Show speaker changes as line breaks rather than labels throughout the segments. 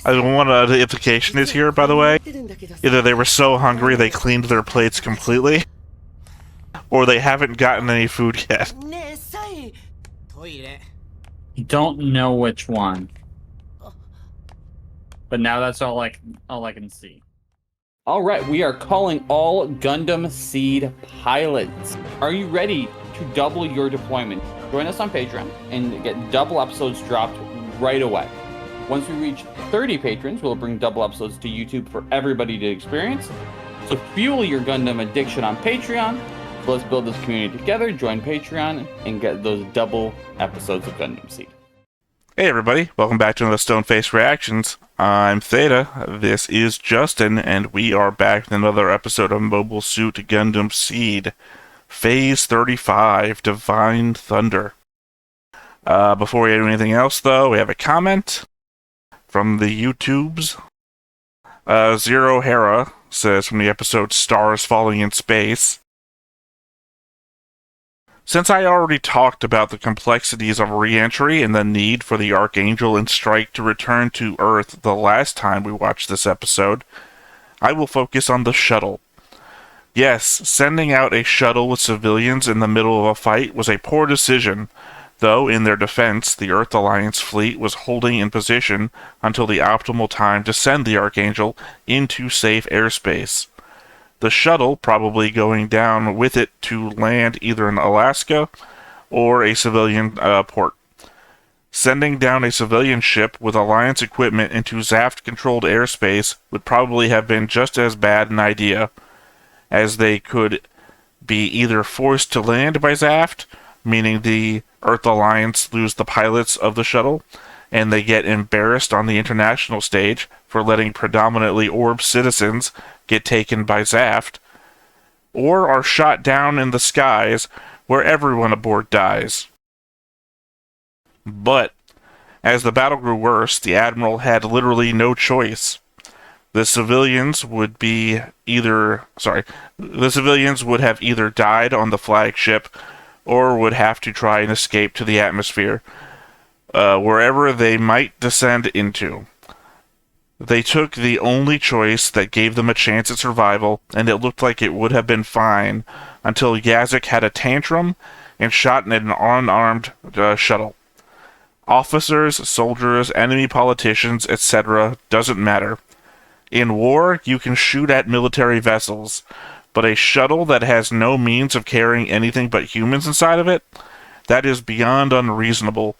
I don't know what the implication is here, by the way. Either they were so hungry they cleaned their plates completely, or they haven't gotten any food yet.
You don't know which one. But now that's all I can see.
Alright, we are calling all Gundam seed pilots. Are you ready to double your deployment? Join us on Patreon and get double episodes dropped right away. Once we reach 30 patrons, we'll bring double episodes to YouTube for everybody to experience. So fuel your Gundam addiction on Patreon. So let's build this community together, join Patreon, and get those double episodes of Gundam Seed.
Hey everybody, welcome back to another Stoneface Reactions. I'm Theta, this is Justin, and we are back with another episode of Mobile Suit Gundam Seed, Phase 35, Divine Thunder. Before we do anything else, though, we have a comment from the YouTubes. Zero Hera says from the episode Stars Falling in Space, since I already talked about the complexities of re-entry and the need for the Archangel and Strike to return to Earth the last time we watched this episode, I will focus on the shuttle. Yes, sending out a shuttle with civilians in the middle of a fight was a poor decision, though in their defense, the Earth Alliance fleet was holding in position until the optimal time to send the Archangel into safe airspace. The shuttle probably going down with it to land either in Alaska or a civilian port. Sending down a civilian ship with Alliance equipment into zaft-controlled airspace would probably have been just as bad an idea, as they could be either forced to land by zaft, meaning the Earth Alliance lose the pilots of the shuttle, and they get embarrassed on the international stage for letting predominantly orb citizens get taken by zaft, or are shot down in the skies where everyone aboard dies. But, as the battle grew worse, the Admiral had literally no choice. The civilians would have either died on the flagship, or would have to try and escape to the atmosphere, wherever they might descend into. They took the only choice that gave them a chance at survival, and it looked like it would have been fine until Yazik had a tantrum and shot at an unarmed shuttle. Officers, soldiers, enemy politicians, etc. doesn't matter. In war, you can shoot at military vessels, but a shuttle that has no means of carrying anything but humans inside of it? That is beyond unreasonable.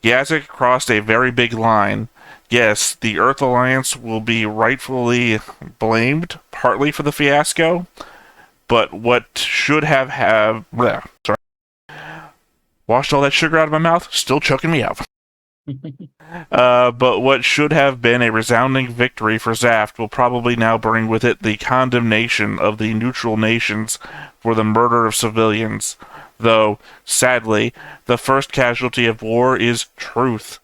Yazik crossed a very big line. Yes, the Earth Alliance will be rightfully blamed, partly for the fiasco, but what should have washed all that sugar out of my mouth, still choking me out. But what should have been a resounding victory for zaft will probably now bring with it the condemnation of the neutral nations for the murder of civilians, though, sadly, the first casualty of war is truth.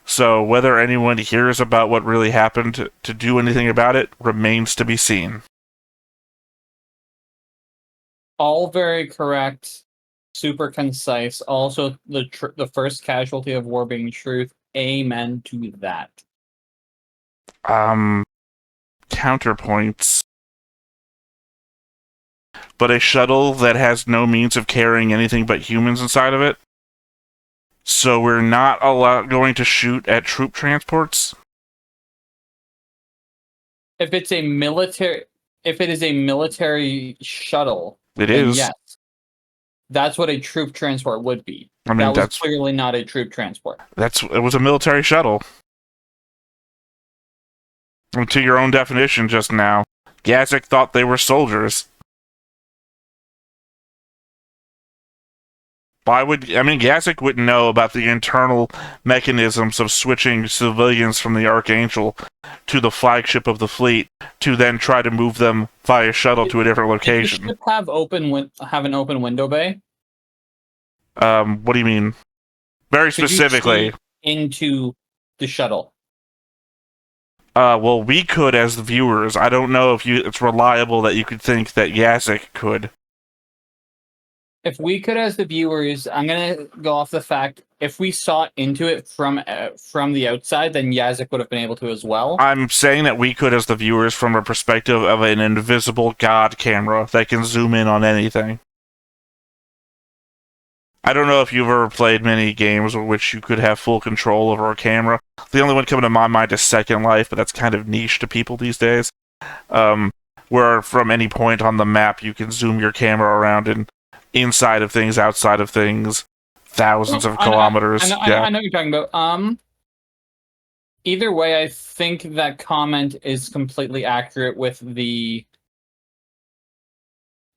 So whether anyone hears about what really happened to do anything about it remains to be seen.
All very correct, super concise. Also, the first casualty of war being truth. Amen to that.
Counterpoints. But a shuttle that has no means of carrying anything but humans inside of it? So we're not going to shoot at troop transports?
If it is a military shuttle,
It is.
Yes, that's what a troop transport would be.
I mean,
that was clearly not a troop transport.
It was a military shuttle. And to your own definition just now, Yazik thought they were soldiers. Yazik wouldn't know about the internal mechanisms of switching civilians from the Archangel to the flagship of the fleet to then try to move them via shuttle to a different location.
Does the ship have an open window bay?
What do you mean? Very specifically.
Into the shuttle.
Well, we could as the viewers. I don't know if it's reliable that you could think that Yazik could.
If we could as the viewers, I'm going to go off the fact if we saw into it from the outside, then Yazik would have been able to as well.
I'm saying that we could, as the viewers, from a perspective of an invisible god camera that can zoom in on anything. I don't know if you've ever played many games in which you could have full control over a camera. The only one coming to my mind is Second Life, but that's kind of niche to people these days. Where from any point on the map you can zoom your camera around and inside of things, outside of things, thousands of kilometers.
I know what you're talking about. Either way, I think that comment is completely accurate with the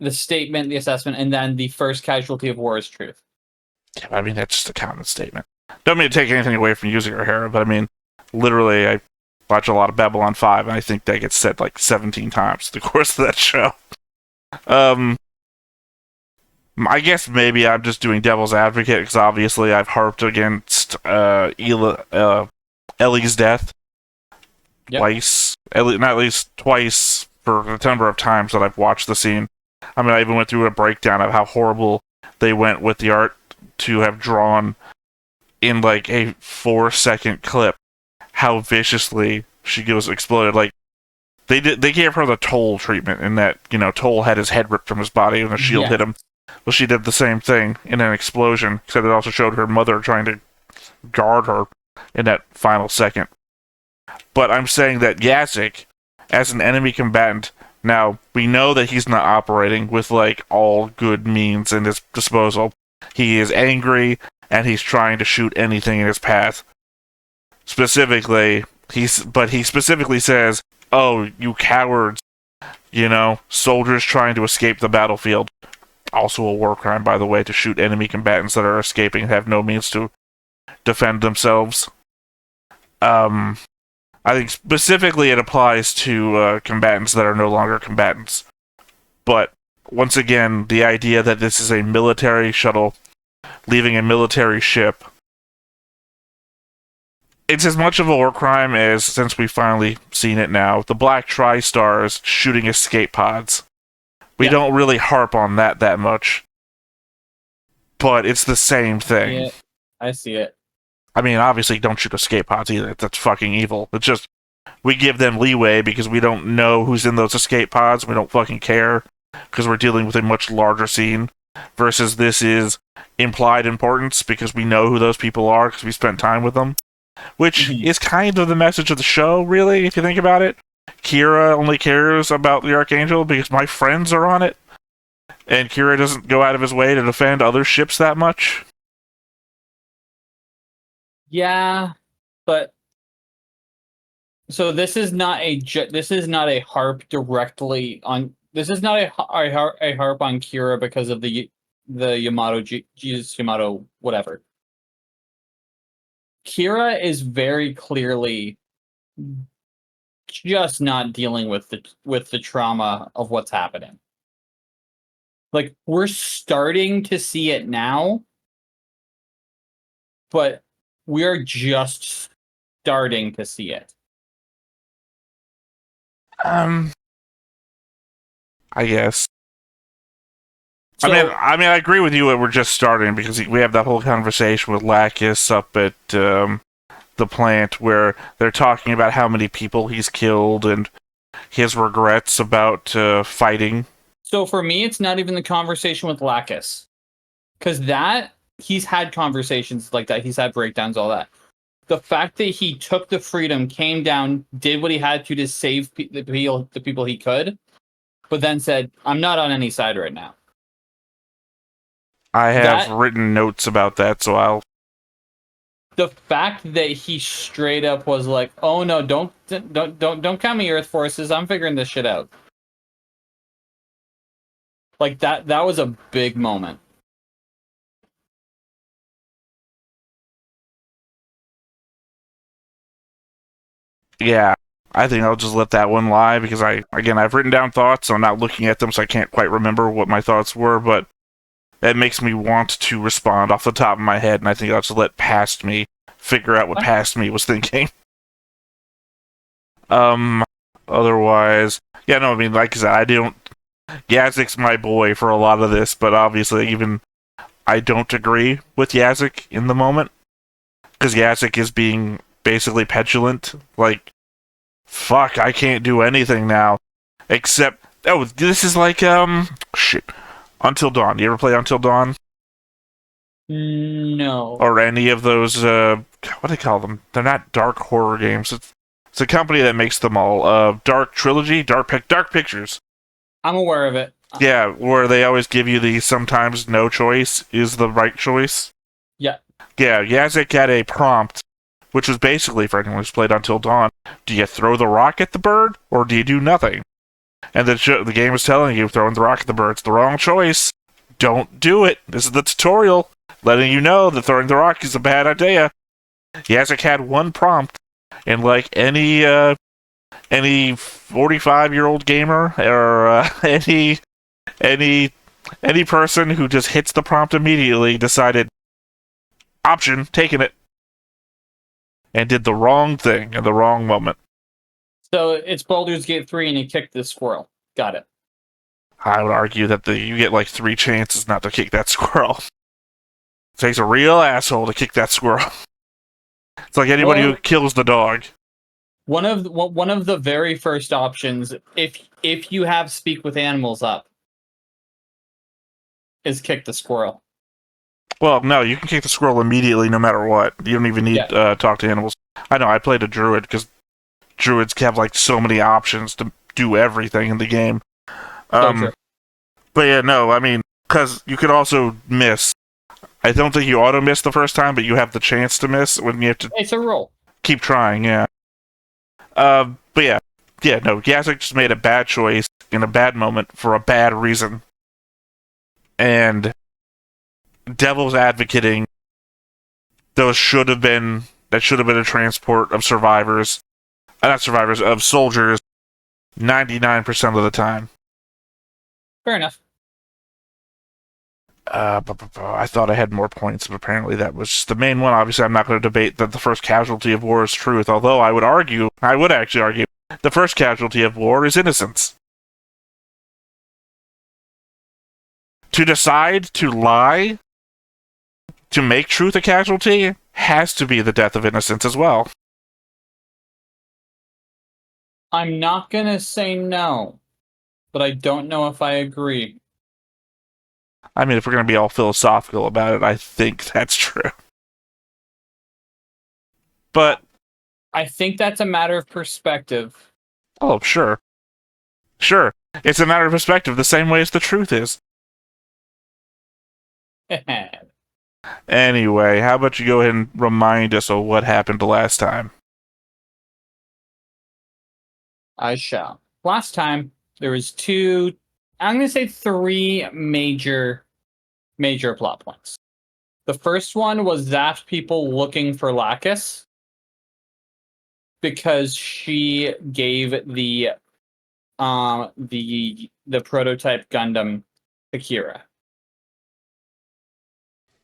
statement, the assessment, and then the first casualty of war is truth.
Yeah, I mean, that's just a common statement. Don't mean to take anything away from using her hair, but I mean, literally, I watch a lot of Babylon 5, and I think that gets said like 17 times through the course of that show. I guess maybe I'm just doing devil's advocate, because obviously I've harped against Ellie's death twice, at least twice for the number of times that I've watched the scene. I mean, I even went through a breakdown of how horrible they went with the art to have drawn in like a 4-second clip how viciously she goes exploded. Like they gave her the Toll treatment in that, you know, Toll had his head ripped from his body and the shield hit him. Well, she did the same thing in an explosion, except it also showed her mother trying to guard her in that final second. But I'm saying that Yazik, as an enemy combatant, now, we know that he's not operating with, like, all good means in his disposal. He is angry, and he's trying to shoot anything in his path. Specifically, he specifically says, "Oh, you cowards, you know, soldiers trying to escape the battlefield." Also a war crime, by the way, to shoot enemy combatants that are escaping and have no means to defend themselves. I think specifically it applies to combatants that are no longer combatants. But, once again, the idea that this is a military shuttle leaving a military ship, it's as much of a war crime as, since we've finally seen it now, the Black Tri-Stars shooting escape pods. We don't really harp on that much. But it's the same thing.
Yeah, I see it.
I mean, obviously, don't shoot escape pods either. That's fucking evil. It's just, we give them leeway because we don't know who's in those escape pods. We don't fucking care because we're dealing with a much larger scene. Versus this is implied importance because we know who those people are because we spent time with them. Which is kind of the message of the show, really, if you think about it. Kira only cares about the Archangel because my friends are on it. And Kira doesn't go out of his way to defend other ships that much.
Yeah, but so this is not a harp directly on. This is not a harp on Kira because of the Yamato Jesus Yamato whatever. Kira is very clearly just not dealing with the trauma of what's happening. Like, we're starting to see it now, but we're just starting to see it.
I guess.
So,
I mean, I agree with you that we're just starting because we have that whole conversation with Lacus up at the plant where they're talking about how many people he's killed and his regrets about fighting.
So for me, it's not even the conversation with Lacus. Because he's had conversations like that. He's had breakdowns, all that. The fact that he took the freedom, came down, did what he had to save the people he could, but then said, "I'm not on any side right now."
I have written notes about that, so I'll...
The fact that he straight up was like, "Oh no, don't count me, Earth forces. I'm figuring this shit out." Like that was a big moment.
Yeah, I think I'll just let that one lie because I've written down thoughts, so I'm not looking at them, so I can't quite remember what my thoughts were, but it makes me want to respond off the top of my head, and I think I'll just let past me figure out what past me was thinking. Otherwise, yeah, no, I mean, like I said, Yazik's my boy for a lot of this, but obviously I don't agree with Yazik in the moment. Because Yazik is being basically petulant. Like, fuck, I can't do anything now. Except, oh, this is like, shit. Until Dawn. You ever play Until Dawn?
No.
Or any of those, what do they call them? They're not dark horror games. It's a company that makes them all. Dark Trilogy? Dark Pictures.
I'm aware of it.
Yeah, where they always give you the sometimes no choice is the right choice.
Yeah.
Yeah, Yazik had a prompt, which was basically, for anyone who's played Until Dawn, do you throw the rock at the bird, or do you do nothing? And the game is telling you, throwing the rock at the bird, it's the wrong choice. Don't do it. This is the tutorial, letting you know that throwing the rock is a bad idea. Yazik had one prompt, and like any 45-year-old gamer, or any person who just hits the prompt immediately decided, option, taking it, and did the wrong thing in the wrong moment.
So it's Baldur's Gate 3 and you kicked the squirrel. Got it.
I would argue that you get like 3 chances not to kick that squirrel. It takes a real asshole to kick that squirrel. It's like anybody who kills the dog.
One of the very first options, if you have Speak with Animals up, is kick the squirrel.
Well, no, you can kick the squirrel immediately no matter what. You don't even need talk to animals. I know, I played a druid because druids have like so many options to do everything in the game. But yeah, no, I mean, because you could also miss. I don't think you auto-miss the first time, but you have the chance to miss when you have to...
It's a roll.
Keep trying, yeah. But yeah. Yeah, no, Yazik just made a bad choice in a bad moment for a bad reason. And devil's advocating that should have been a transport of survivors. Not survivors, of soldiers 99% of the time.
Fair enough.
I thought I had more points, but apparently that was just the main one. Obviously, I'm not going to debate that the first casualty of war is truth, although I would actually argue, the first casualty of war is innocence. To decide to lie, to make truth a casualty, has to be the death of innocence as well.
I'm not going to say no, but I don't know if I agree.
I mean, if we're going to be all philosophical about it, I think that's true. But
I think that's a matter of perspective.
Oh, sure. Sure. It's a matter of perspective, the same way as the truth is. Anyway, how about you go ahead and remind us of what happened last time?
I shall. Last time, there was I'm going to say 3 major plot points. The first one was zaft people looking for Lacus because she gave the prototype Gundam to Kira.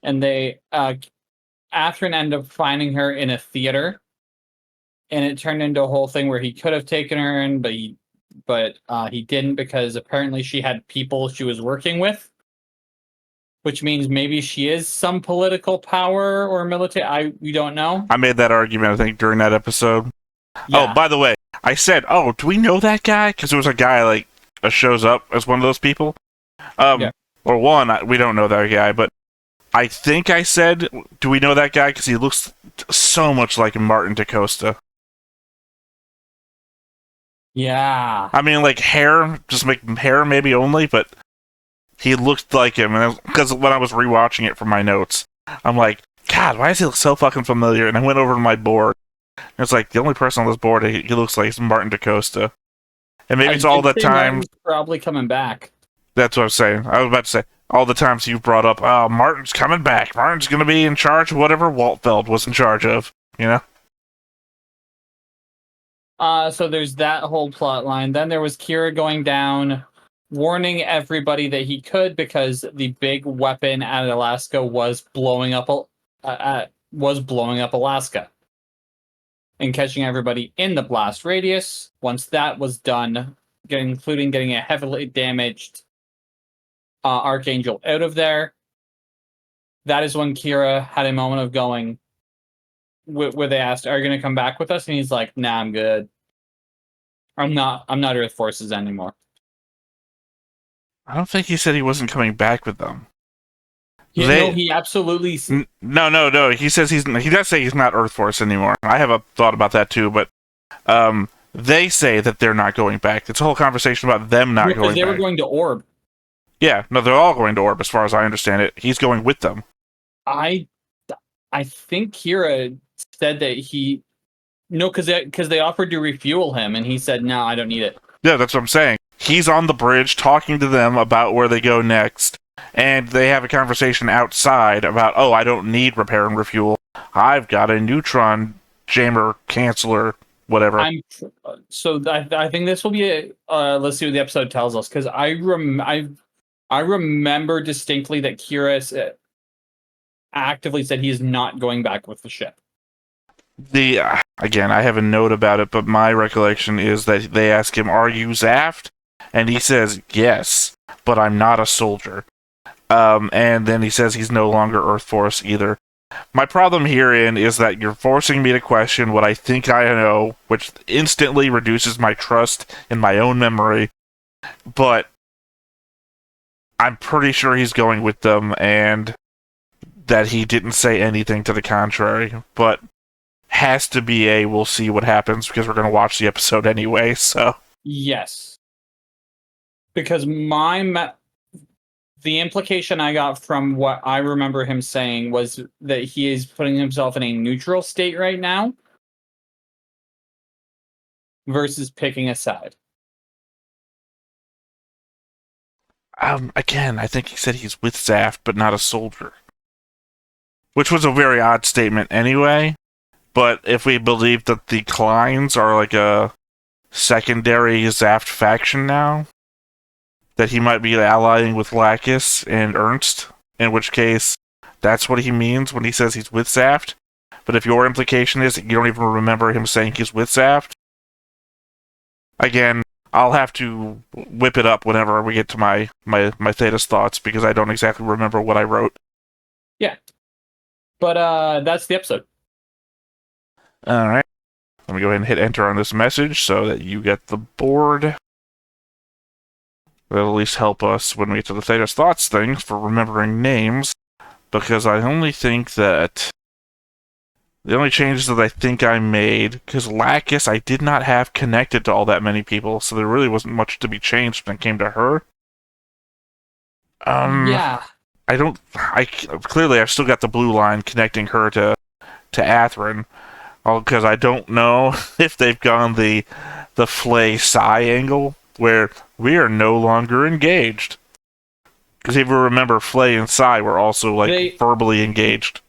And they Afrin ended up finding her in a theater, and it turned into a whole thing where he could have taken her in, but he didn't, because apparently she had people she was working with, which means maybe she is some political power or military. We don't know.
I made that argument, I think, during that episode. Yeah. Oh, by the way, I said, do we know that guy? Because there was a guy, shows up as one of those people. Or one, we don't know that guy, but I think I said, do we know that guy? Because he looks so much like Martin DaCosta.
Yeah.
I mean, hair, just make hair maybe only, but he looked like him. And because when I was rewatching it for my notes, I'm like, God, why does he look so fucking familiar? And I went over to my board. And it's like, the only person on this board he looks like is Martin DaCosta. And maybe it's all the time.
Probably coming back.
That's what I was saying. I was about to say, all the times you've brought up, Martin's coming back. Martin's going to be in charge of whatever Waltfeld was in charge of, you know?
So there's that whole plot line. Then there was Kira going down, warning everybody that he could, because the big weapon at Alaska was blowing up Alaska and catching everybody in the blast radius. Once that was done, including getting a heavily damaged Archangel out of there, that is when Kira had a moment of going, where they asked, "Are you going to come back with us?" And he's like, "Nah, I'm good. I'm not Earth Forces anymore."
I don't think he said he wasn't coming back with them.
No, he absolutely.
No. He says he does say he's not Earth Force anymore. I have a thought about that too, but they say that they're not going back. It's a whole conversation about them not going back.
They were going to Orb.
Yeah, no, they're all going to Orb, as far as I understand it. He's going with them.
I think Kira said that he. No, because they offered to refuel him, and he said, "No, I don't need it."
Yeah, that's what I'm saying. He's on the bridge talking to them about where they go next, and they have a conversation outside about, "Oh, I don't need repair and refuel. I've got a neutron jammer canceller, whatever."
I think this will be let's see what the episode tells us, because I remember distinctly that Kira actively said he is not going back with the ship.
Again, I have a note about it, but my recollection is that they ask him, "Are you zaft?" And he says, "Yes, but I'm not a soldier." And then he says he's no longer Earth Force either. My problem herein is that you're forcing me to question what I think I know, which instantly reduces my trust in my own memory. But I'm pretty sure he's going with them, and that he didn't say anything to the contrary. But has to be we'll see what happens, because we're going to watch the episode anyway, so.
Yes. Because the implication I got from what I remember him saying was that he is putting himself in a neutral state right now versus picking a side.
Again, I think he said he's with zaft, but not a soldier. Which was a very odd statement anyway. But if we believe that the Kleins are like a secondary zaft faction now, that he might be allying with Lacus and Ernst, in which case that's what he means when he says he's with zaft. But if your implication is that you don't even remember him saying he's with zaft, again, I'll have to whip it up whenever we get to my Theta's thoughts, because I don't exactly remember what I wrote.
Yeah. But that's the episode.
Alright. Let me go ahead and hit enter on this message so that you get the board. That'll at least help us when we get to the Theta's thoughts thing for remembering names, because I only think that the only changes that I think I made, because Lacus I did not have connected to all that many people, so there really wasn't much to be changed when it came to her.
Yeah.
Clearly I've still got the blue line connecting her to Athrun, because I don't know if they've gone the Flay Psy angle, where we are no longer engaged. Because if you remember, Flay and Psy were also verbally engaged.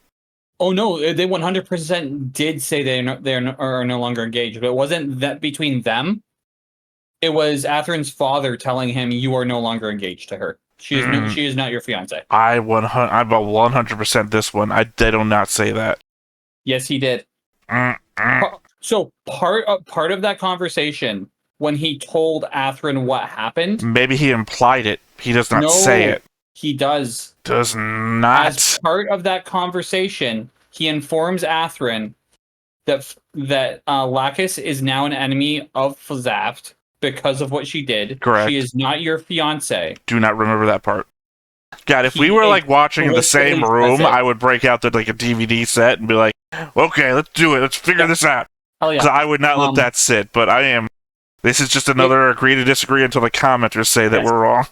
Oh no, they 100% did say they are no longer engaged, but it wasn't that between them. It was Athrun's father telling him, "You are no longer engaged to her. She is not your fiance."
I'm about 100% this one. They do not say that.
Yes, he did. So part of that conversation, when he told Athrun what happened,
maybe he implied it. He does not say it.
He does.
Does not.
As part of that conversation, he informs Athrun that Lacus is now an enemy of zaft because of what she did.
Correct.
She is not your fiance.
Do not remember that part. God, if we were watching in the same room, I would break out a DVD set and be like, "Okay, let's do it. Let's figure this out."
Hell yeah.
Because I would not let that sit. But I am. This is just another agree to disagree until the commenters say that we're wrong.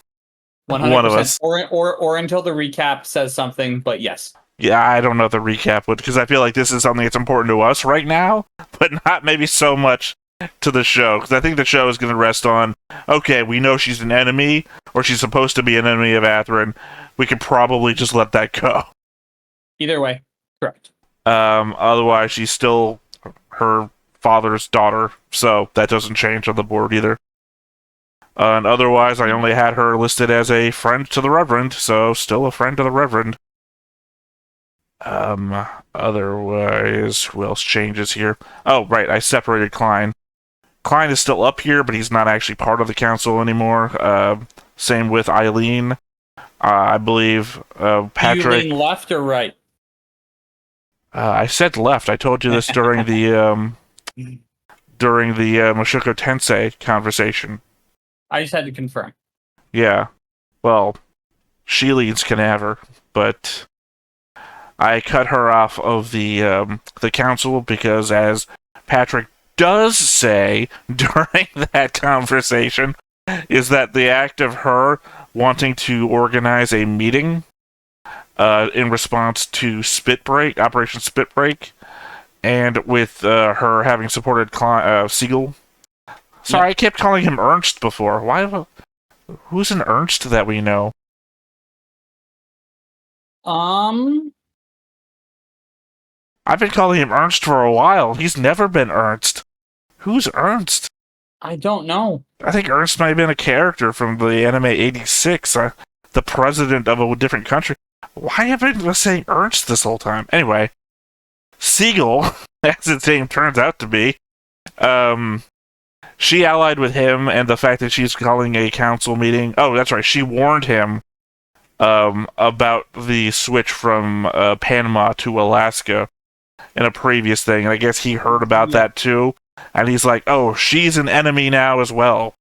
100%.
One of us.
Or until the recap says something, but yes.
Yeah, I don't know if the recap would, because I feel like this is something that's important to us right now, but not maybe so much to the show, because I think the show is going to rest on, okay, we know she's an enemy, or she's supposed to be an enemy of Athrun. We could probably just let that go.
Either way, correct.
Otherwise, she's still her father's daughter, so that doesn't change on the board either. And otherwise, I only had her listed as a friend to the Reverend, so still a friend to the Reverend. Otherwise, who else changes here? Oh, right, I separated Klein. Klein is still up here, but he's not actually part of the council anymore. Same with Eileen. I believe
Do
Patrick.
you lean left or right?
I said left. I told you this during the Mushoku Tensei conversation.
I just had to confirm.
Yeah. Well, she leads Canaver, but I cut her off of the council because, as Patrick does say during that conversation, is that the act of her wanting to organize a meeting in response to Operation Spitbreak, and with her having supported Siegel. Sorry, I kept calling him Ernst before. Why? Who's an Ernst that we know? I've been calling him Ernst for a while. He's never been Ernst. Who's Ernst?
I don't know.
I think Ernst might have been a character from the anime 86, the president of a different country. Why have I been saying Ernst this whole time? Anyway, Siegel, as its name turns out to be, she allied with him, and the fact that she's calling a council meeting. Oh, that's right. She warned him about the switch from Panama to Alaska in a previous thing, and I guess he heard about that too. And he's like, oh, she's an enemy now as well.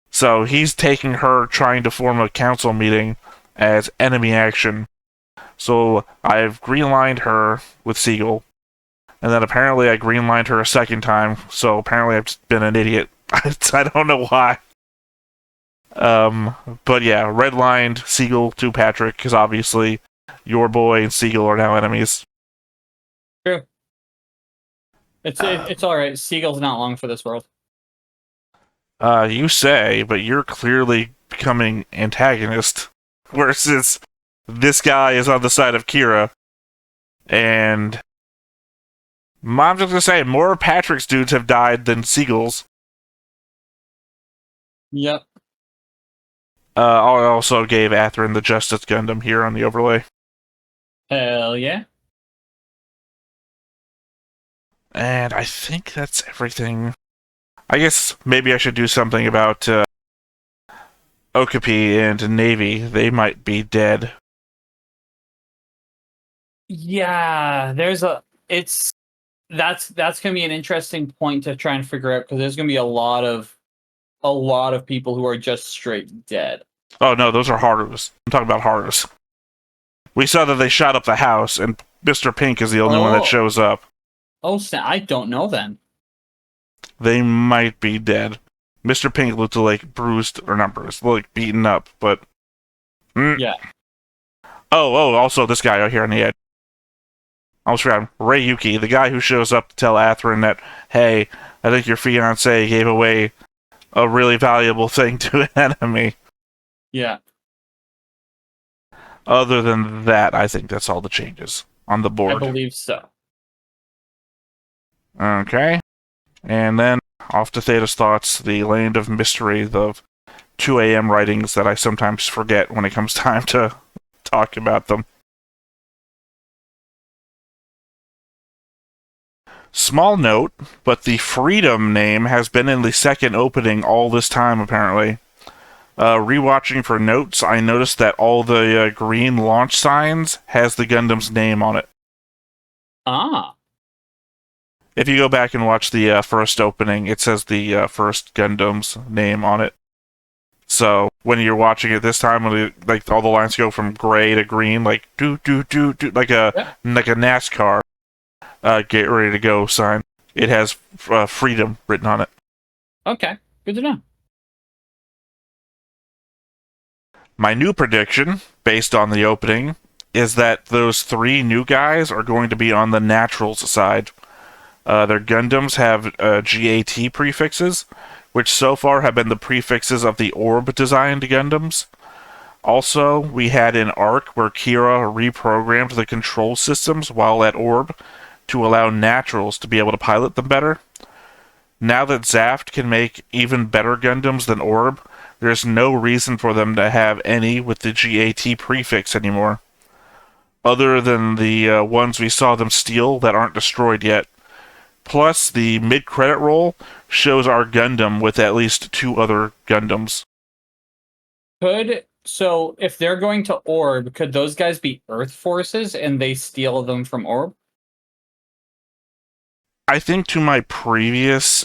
So he's taking her trying to form a council meeting as enemy action. So I've greenlined her with Siegel. And then apparently I greenlined her a second time. So apparently I've just been an idiot. I don't know why. But yeah, redlined Siegel to Patrick, because obviously your boy and Siegel are now enemies.
True. It's all right. Siegel's not long for this world.
You say, but you're clearly becoming antagonist. Whereas this guy is on the side of Kira, and I'm just gonna say more Patrick's dudes have died than Siegel's.
Yep.
I also gave Athrun the Justice Gundam here on the overlay.
Hell yeah.
And I think that's everything. I guess maybe I should do something about Okapi and Navy. They might be dead.
Yeah, that's gonna be an interesting point to try and figure out, because there's gonna be a lot of people who are just straight dead.
Oh no, those are Harus. I'm talking about Harus. We saw that they shot up the house, and Mr. Pink is the only one that shows up.
Oh, I don't know then.
They might be dead. Mr. Pink looked like bruised, or not bruised, like beaten up, but...
Yeah.
Oh, also this guy out here on the edge. I almost forgot him. Ryuki, the guy who shows up to tell Athrun that, hey, I think your fiancé gave away a really valuable thing to an enemy.
Yeah.
Other than that, I think that's all the changes on the board.
I believe so.
Okay. And then, off to Theta's Thoughts, the land of mystery, the 2 a.m. writings that I sometimes forget when it comes time to talk about them. Small note, but the Freedom name has been in the second opening all this time, apparently. Rewatching for notes, I noticed that all the green launch signs has the Gundam's name on it.
Ah.
If you go back and watch the first opening, it says the first Gundam's name on it. So when you're watching it this time, when like all the lines go from gray to green, like do like a NASCAR get ready to go sign, it has Freedom written on it.
Okay, good to know.
My new prediction, based on the opening, is that those 3 new guys are going to be on the Naturals side. Their Gundams have GAT prefixes, which so far have been the prefixes of the Orb-designed Gundams. Also, we had an arc where Kira reprogrammed the control systems while at Orb to allow Naturals to be able to pilot them better. Now that Zaft can make even better Gundams than Orb, there's no reason for them to have any with the GAT prefix anymore. Other than the ones we saw them steal that aren't destroyed yet. Plus, the mid-credit roll shows our Gundam with at least 2 other Gundams.
Could So if they're going to Orb, could those guys be Earth forces and they steal them from Orb?
I think to my previous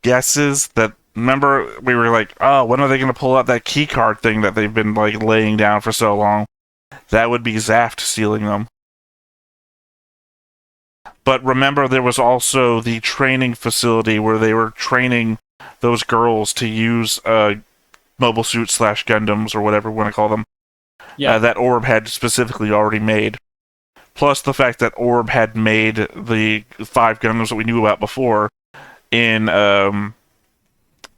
guesses that remember we were like, oh, when are they going to pull out that key card thing that they've been like laying down for so long? That would be Zaft stealing them. But remember, there was also the training facility where they were training those girls to use mobile suits / Gundams or whatever we want to call them.
Yeah.
That Orb had specifically already made. Plus the fact that Orb had made the 5 Gundams that we knew about before in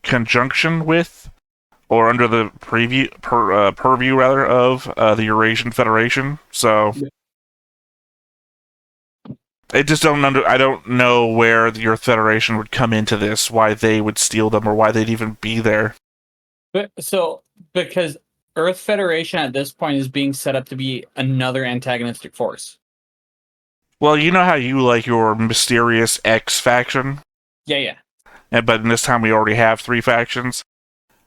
conjunction with, or under the purview rather of the Eurasian Federation. So I just I don't know where the Earth Federation would come into this, why they would steal them, or why they'd even be there.
But because Earth Federation at this point is being set up to be another antagonistic force.
Well, you know how you like your mysterious X faction?
Yeah.
But in this time we already have 3 factions.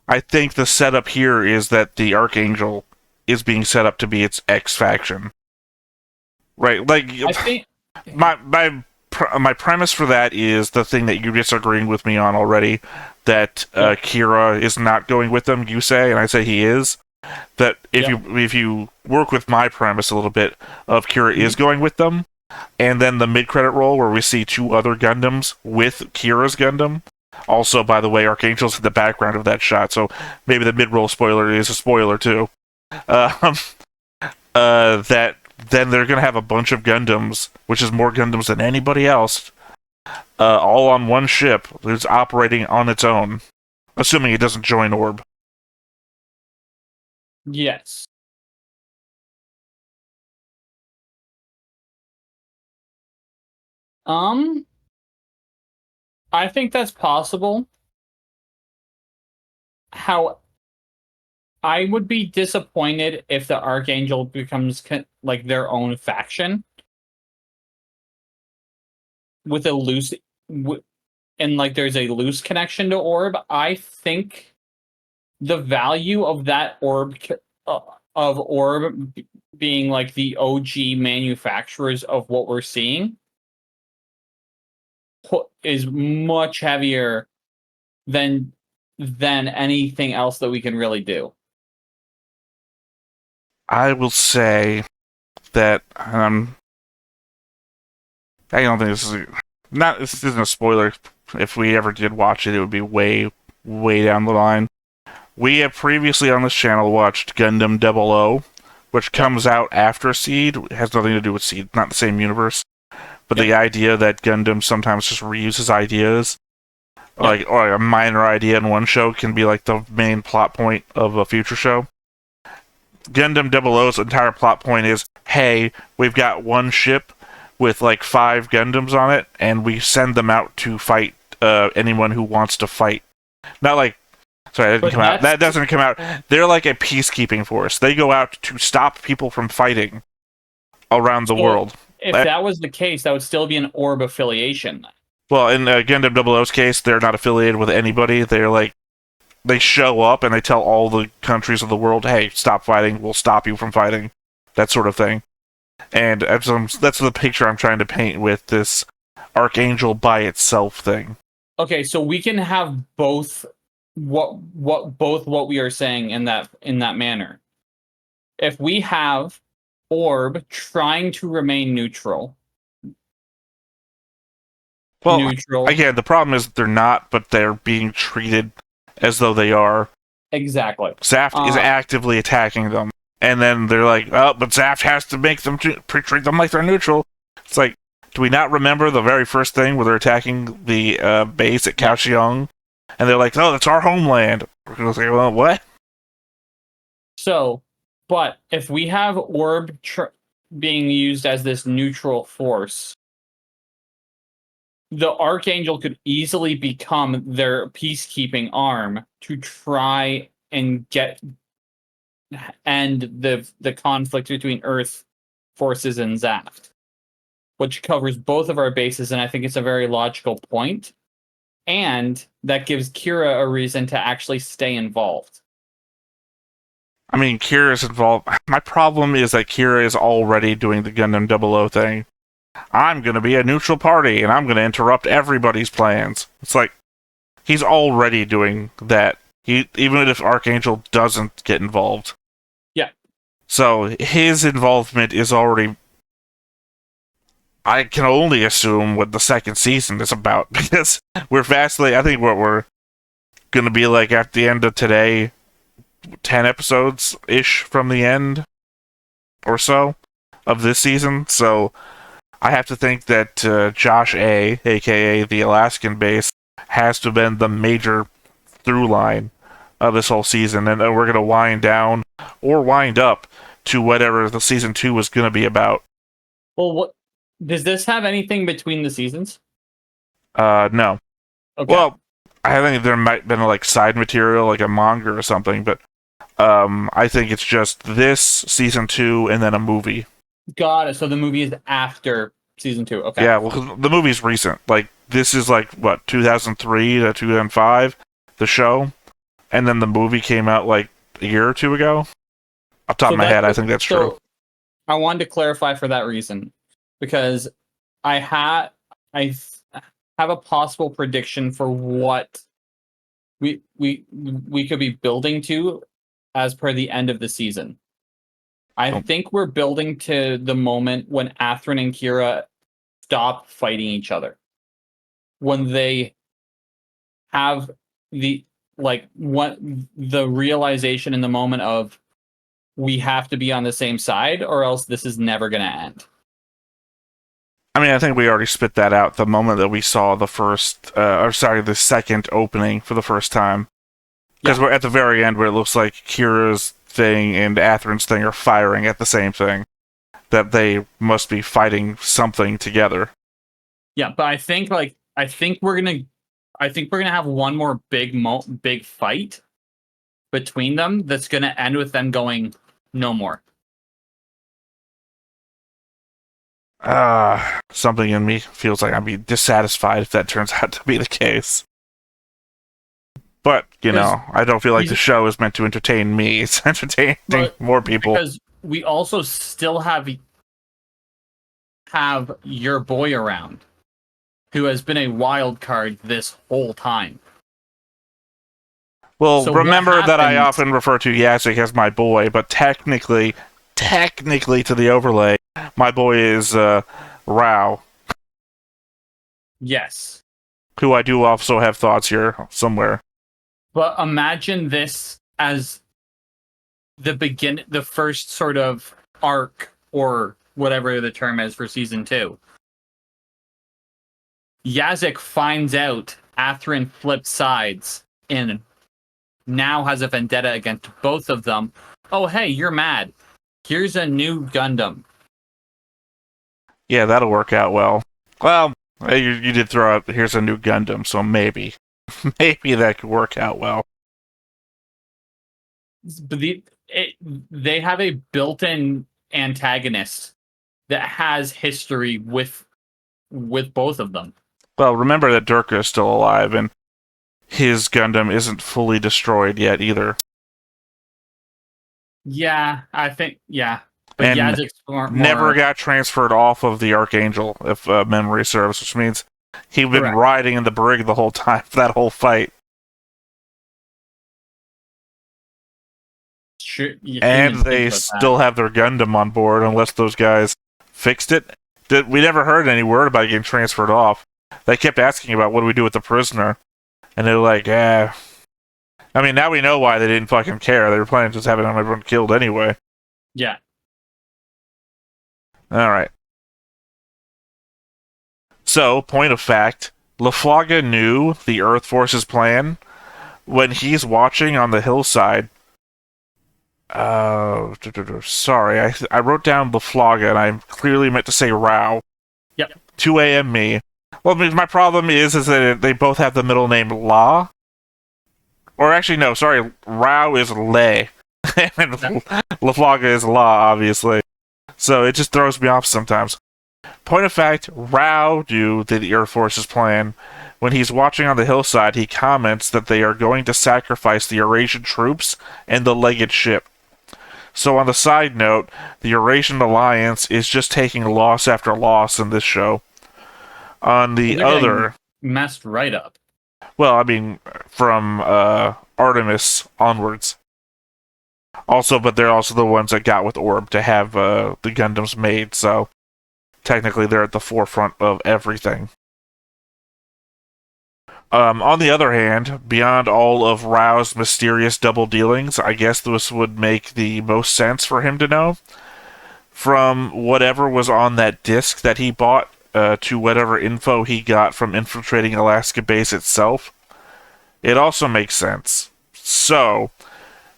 I think the setup here is that the Archangel is being set up to be its X faction. Right, like...
I think...
My premise for that is the thing that you're disagreeing with me on already, that Kira is not going with them, you say, and I say he is. That if you work with my premise a little bit of Kira is going with them, and then the mid-credit roll where we see 2 other Gundams with Kira's Gundam. Also, by the way, Archangel's in the background of that shot, so maybe the mid-roll spoiler is a spoiler too. That then they're going to have a bunch of Gundams, which is more Gundams than anybody else, all on one ship that's operating on its own, assuming it doesn't join Orb.
Yes. I think that's possible. How I would be disappointed if the Archangel becomes like their own faction with a loose and like there's a loose connection to Orb. I think the value of that Orb of Orb being like the OG manufacturers of what we're seeing is much heavier than anything else that we can really do.
I will say that I don't think this isn't a spoiler. If we ever did watch it, it would be way down the line. We have previously on this channel watched Gundam 00, which comes out after Seed. It has nothing to do with Seed, not the same universe. But the idea that Gundam sometimes just reuses ideas, like or a minor idea in one show can be like the main plot point of a future show. Gundam 00's entire plot point is, hey, we've got one ship with like 5 Gundams on it, and we send them out to fight anyone who wants to fight. Not like, sorry, that didn't come out. That doesn't come out. They're like a peacekeeping force. They go out to stop people from fighting around the world.
If that was the case, that would still be an Orb affiliation.
Well, in Gundam 00's case, they're not affiliated with anybody. They're like, they show up and they tell all the countries of the world, hey, stop fighting, we'll stop you from fighting. That sort of thing. And that's the picture I'm trying to paint with this Archangel by itself thing.
Okay, so we can have both what we are saying in that manner. If we have Orb trying to remain neutral.
Well, again, the problem is that they're not, but they're being treated as though they are.
Exactly.
Zaft is actively attacking them. And then they're like, oh, but Zaft has to make them treat them like they're neutral. It's like, do we not remember the very first thing where they're attacking the base at Kaohsiung? And they're like, oh, that's our homeland. We're going to say, well, what?
So, but if we have Orb being used as this neutral force, the Archangel could easily become their peacekeeping arm to try and end the conflict between Earth forces and Zaft, which covers both of our bases, and I think it's a very logical point. And that gives Kira a reason to actually stay involved.
I mean, Kira's involved. My problem is that Kira is already doing the Gundam 00 thing. I'm going to be a neutral party, and I'm going to interrupt everybody's plans. It's like, he's already doing that. Even if Archangel doesn't get involved.
Yeah.
So, his involvement is already... I can only assume what the second season is about, because we're vastly... I think what we're going to be like at the end of today, 10 episodes-ish from the end, or so, of this season. So, I have to think that Josh A., aka the Alaskan base, has to have been the major through line of this whole season, and then we're going to wind down, or wind up, to whatever the season 2 was going to be about.
Well, what does this have anything between the seasons?
No.
Okay.
Well, I think there might have been like side material, like a manga or something, but I think it's just this, season 2, and then a movie.
Got it. So the movie is after season 2. Okay.
Yeah, well, 'cause the movie's recent. Like, this is like, what, 2003 to 2005, the show? And then the movie came out like a year or two ago? Off the top of my head, I think that's true.
I wanted to clarify for that reason, because I have a possible prediction for what we could be building to as per the end of the season. I think we're building to the moment when Athrun and Kira stop fighting each other. When they have the realization in the moment of, we have to be on the same side or else this is never going to end.
I mean, I think we already spit that out the moment that we saw the second opening for the first time. Because we're at the very end where it looks like Kira's thing and Athrun's thing are firing at the same thing. That they must be fighting something together.
Yeah, but I think we're gonna have one more big fight between them that's gonna end with them going no more.
Something in me feels like I'd be dissatisfied if that turns out to be the case. But, I don't feel like the show is meant to entertain me. It's entertaining more people.
Because we also still have your boy around, who has been a wild card this whole time.
Well,
so
remember that I often refer to Yazik as my boy, but technically to the overlay, my boy is Rao.
Yes.
Who I do also have thoughts here somewhere.
But imagine this as the first sort of arc, or whatever the term is for season 2. Yazik finds out Athrun flipped sides and now has a vendetta against both of them. Oh, hey, you're mad. Here's a new Gundam.
Yeah, that'll work out well. Well, you did throw out, here's a new Gundam, so maybe. Maybe that could work out well.
But they have a built-in antagonist that has history with both of them.
Well, remember that Durka is still alive, and his Gundam isn't fully destroyed yet either.
Yeah, I think, yeah. But
and
Yazik's
never got transferred off of the Archangel, if memory serves, which means he'd been riding in the brig the whole time for that whole fight.
Sure,
and they still have their Gundam on board, unless those guys fixed it. We never heard any word about getting transferred off. They kept asking about, what do we do with the prisoner? And they're like, I mean, now we know why they didn't fucking care. They were planning on just having everyone killed anyway.
Yeah.
Alright. So, point of fact, Laflaga knew the Earth Force's plan when he's watching on the hillside. Sorry, I wrote down Laflaga and I clearly meant to say Rao.
Yep.
2 a.m. me. Well, my problem is that they both have the middle name La. Or actually, no, sorry, Rao is Le. And Laflaga is La, obviously. So it just throws me off sometimes. Point of fact, Rao knew the Air Force's plan. When he's watching on the hillside, he comments that they are going to sacrifice the Eurasian troops and the legged ship. So on the side note, the Eurasian Alliance is just taking loss after loss in this show. On the
They're
other...
messed right up.
Well, I mean, from Artemis onwards. Also, but they're also the ones that got with Orb to have the Gundams made, so technically they're at the forefront of everything. On the other hand, beyond all of Rao's mysterious double dealings, I guess this would make the most sense for him to know. From whatever was on that disc that he bought to whatever info he got from infiltrating Alaska Base itself, it also makes sense. So,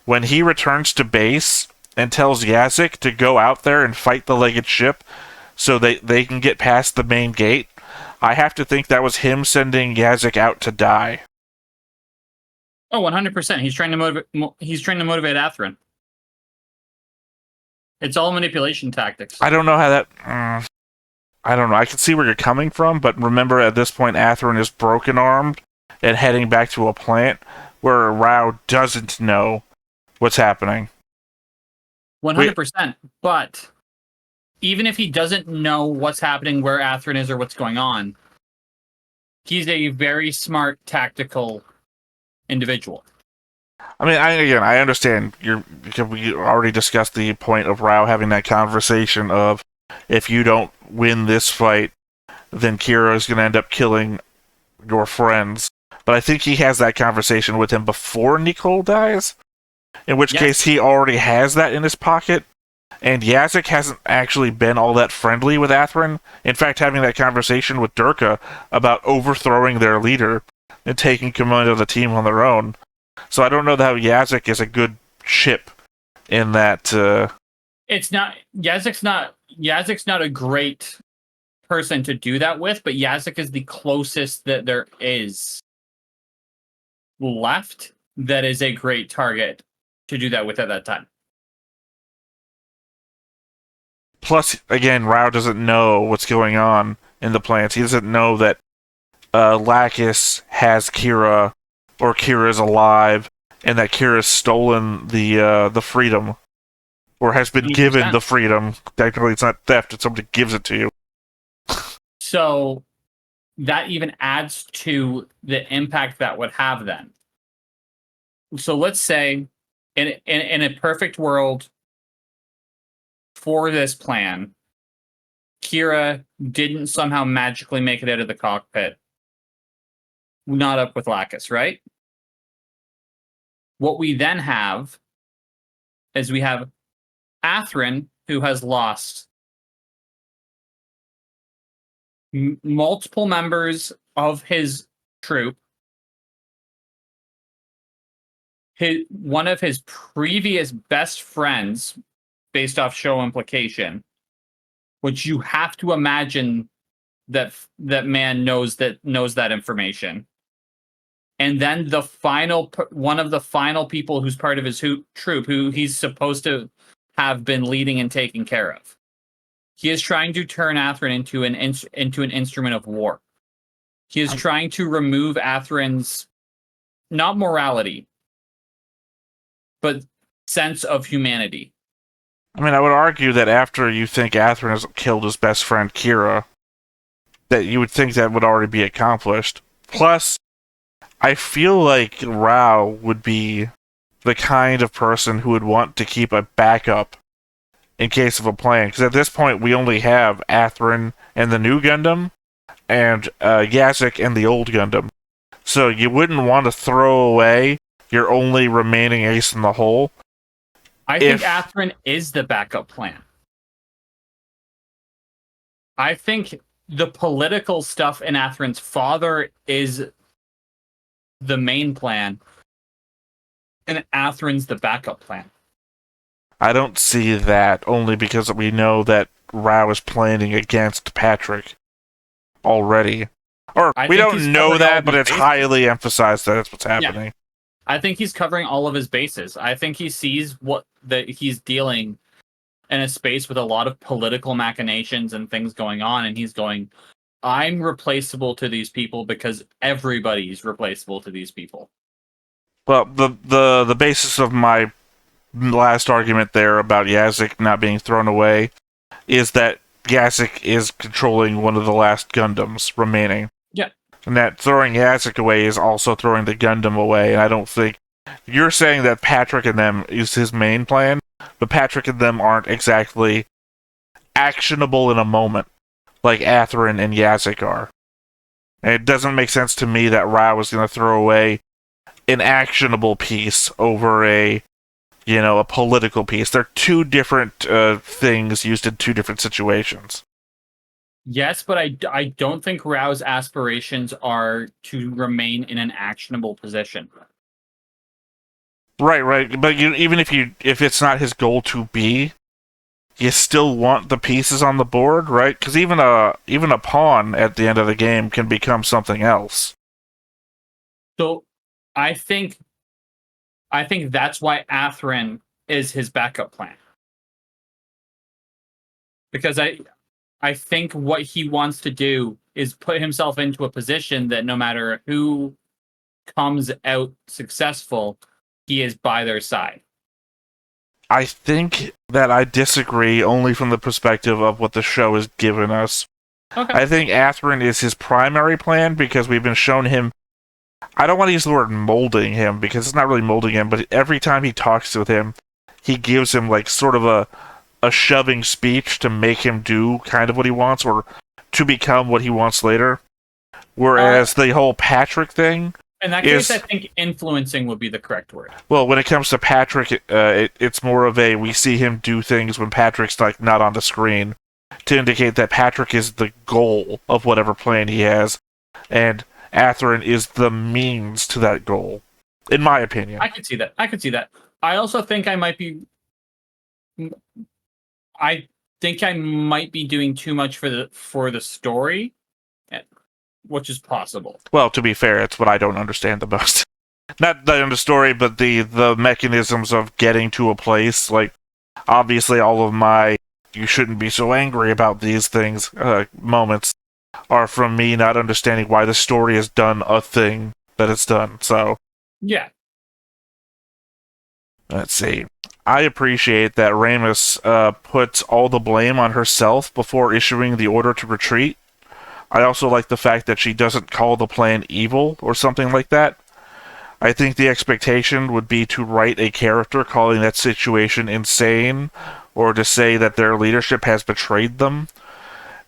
when he returns to base and tells Yazik to go out there and fight the Legged ship so they can get past the main gate, I have to think that was him sending Yazik out to die.
Oh, 100%. He's trying to motivate Atherin. It's all manipulation tactics.
I don't know how that... I don't know. I can see where you're coming from, but remember at this point Atherin is broken-armed and heading back to a plant where Rao doesn't know what's happening.
100%. But even if he doesn't know what's happening, where Atherin is, or what's going on, he's a very smart, tactical individual.
I mean, I understand. We already discussed the point of Rao having that conversation of, if you don't win this fight, then Kira is going to end up killing your friends. But I think he has that conversation with him before Nicole dies, in which case he already has that in his pocket. And Yazik hasn't actually been all that friendly with Atherin. In fact, having that conversation with Durka about overthrowing their leader and taking command of the team on their own. So I don't know how Yazik is a good ship in that...
It's not... Yazik's not a great person to do that with, but Yazik is the closest that there is left that is a great target to do that with at that time.
Plus, again, Rao doesn't know what's going on in the plants. He doesn't know that Lacus has Kira, or Kira's alive, and that Kira's stolen the freedom, or has been
100%.
given the freedom. Technically, it's not theft; it's somebody gives it to you.
So that even adds to the impact that would have then. So let's say, in a perfect world, for this plan, Kira didn't somehow magically make it out of the cockpit. Not up with Lacus, right? What we then have is we have Atherin, who has lost multiple members of his troop. One of his previous best friends, based off show implication, which you have to imagine that man knows that information. And then one of the final people who's part of his troop, who he's supposed to have been leading and taking care of. He is trying to turn Atherin into an instrument of war. He is trying to remove Atherin's, not morality, but sense of humanity.
I mean, I would argue that after you think Atherin has killed his best friend Kira, that you would think that would already be accomplished. Plus, I feel like Rao would be the kind of person who would want to keep a backup in case of a plan. Because at this point, we only have Atherin and the new Gundam, and Yazik and the old Gundam. So you wouldn't want to throw away your only remaining ace in the hole.
I think Atherin is the backup plan. I think the political stuff in Atherin's father is the main plan, and Atherin's the backup plan.
I don't see that, only because we know that Rao is planning against Patrick already. Or, we don't know that, but it's highly emphasized that that's what's happening.
Yeah. I think he's covering all of his bases. I think he sees that he's dealing in a space with a lot of political machinations and things going on, and he's going, I'm replaceable to these people because everybody's replaceable to these people.
Well, the basis of my last argument there about Yazik not being thrown away is that Yazik is controlling one of the last Gundams remaining.
Yeah.
And that throwing Yazik away is also throwing the Gundam away, and I don't think... You're saying that Patrick and them is his main plan, but Patrick and them aren't exactly actionable in a moment, like Athrun and Yazik are. And it doesn't make sense to me that Rao is going to throw away an actionable piece over a political piece. They're two different things used in two different situations.
Yes, but I don't think Rao's aspirations are to remain in an actionable position.
Right. But even if it's not his goal to be, you still want the pieces on the board, right? Because even a pawn at the end of the game can become something else.
So I think that's why Athrun is his backup plan. Because I think what he wants to do is put himself into a position that no matter who comes out successful, he is by their side.
I think that I disagree only from the perspective of what the show has given us.
Okay.
I think Athrun is his primary plan because we've been shown him... I don't want to use the word molding him because it's not really molding him, but every time he talks with him, he gives him like sort of a shoving speech to make him do kind of what he wants or to become what he wants later. Whereas the whole Patrick thing...
In that case, I think influencing would be the correct word.
Well, when it comes to Patrick, it's more of a we see him do things when Patrick's like not on the screen to indicate that Patrick is the goal of whatever plan he has, and Athrun is the means to that goal, in my opinion.
I could see that. I also think I might be doing too much for the story, which is possible.
Well, to be fair, it's what I don't understand the most. Not the story, but the mechanisms of getting to a place. Like, obviously, all of my "you shouldn't be so angry about these things" moments are from me not understanding why the story has done a thing that it's done. So,
yeah.
Let's see. I appreciate that Ramus puts all the blame on herself before issuing the order to retreat. I also like the fact that she doesn't call the plan evil or something like that. I think the expectation would be to write a character calling that situation insane or to say that their leadership has betrayed them.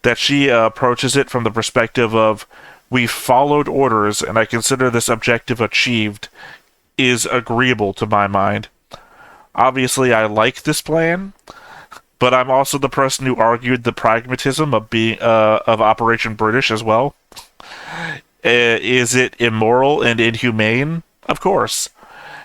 That she approaches it from the perspective of, we've followed orders and I consider this objective achieved, is agreeable to my mind. Obviously, I like this plan, but I'm also the person who argued the pragmatism of of Operation British as well. Is it immoral and inhumane? Of course.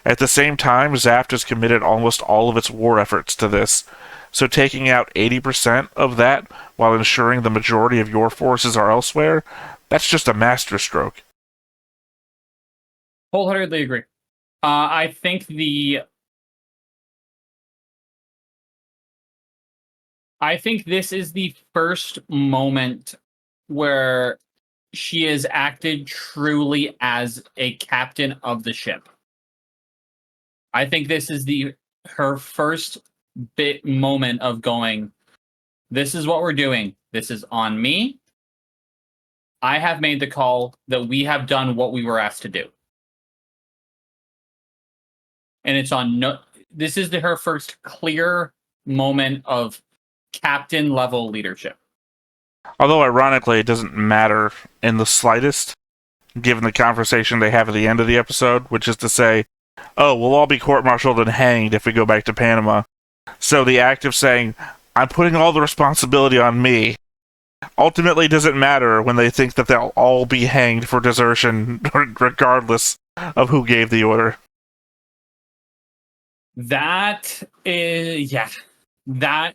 At the same time, zaft has committed almost all of its war efforts to this, so taking out 80% of that while ensuring the majority of your forces are elsewhere, that's just a masterstroke.
Wholeheartedly agree. I think this is the first moment where she has acted truly as a captain of the ship. I think this is her first moment of going, this is what we're doing. This is on me. I have made the call that we have done what we were asked to do. And it's on this is her first clear moment of captain level leadership.
Although ironically it doesn't matter in the slightest, given the conversation they have at the end of the episode, which is to say, oh, we'll all be court-martialed and hanged if we go back to Panama. So the act of saying, I'm putting all the responsibility on me, ultimately doesn't matter when they think that they'll all be hanged for desertion, regardless of who gave the order.
That is, yeah. That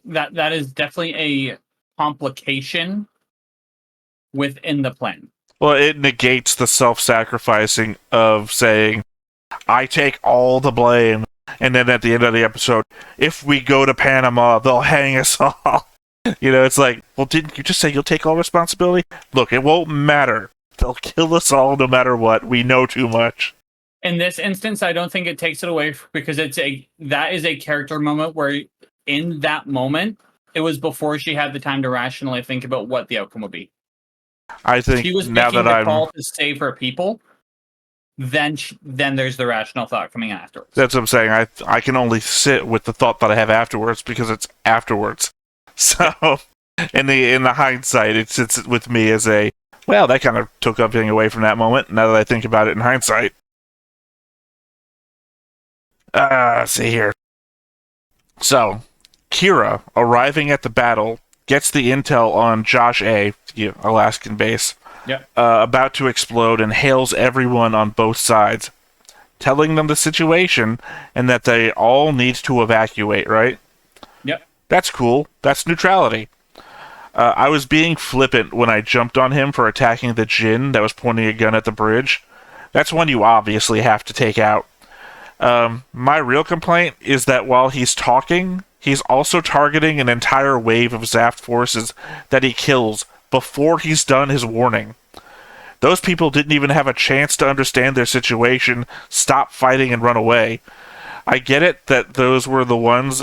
is definitely a complication within the plan.
Well, it negates the self-sacrificing of saying, I take all the blame, and then at the end of the episode, if we go to Panama, they'll hang us all. It's like, well, didn't you just say you'll take all responsibility? Look, it won't matter. They'll kill us all no matter what. We know too much.
In this instance, I don't think it takes it away because that is a character moment where in that moment, it was before she had the time to rationally think about what the outcome would be.
I think
She was
now
making
that
the call to save her people. Then there's the rational thought coming afterwards.
That's what I'm saying. I can only sit with the thought that I have afterwards because it's afterwards. So, in the hindsight, it sits with me as a, well, that kind of took everything away from that moment. Now that I think about it in hindsight. See here. So, Kira, arriving at the battle, gets the intel on Josh A, the Alaskan base, about to explode, and hails everyone on both sides, telling them the situation and that they all need to evacuate, right?
Yep.
That's cool. That's neutrality. I was being flippant when I jumped on him for attacking the Jinn that was pointing a gun at the bridge. That's one you obviously have to take out. My real complaint is that while he's talking, he's also targeting an entire wave of zaft forces that he kills before he's done his warning. Those people didn't even have a chance to understand their situation, stop fighting, and run away. I get it that those were the ones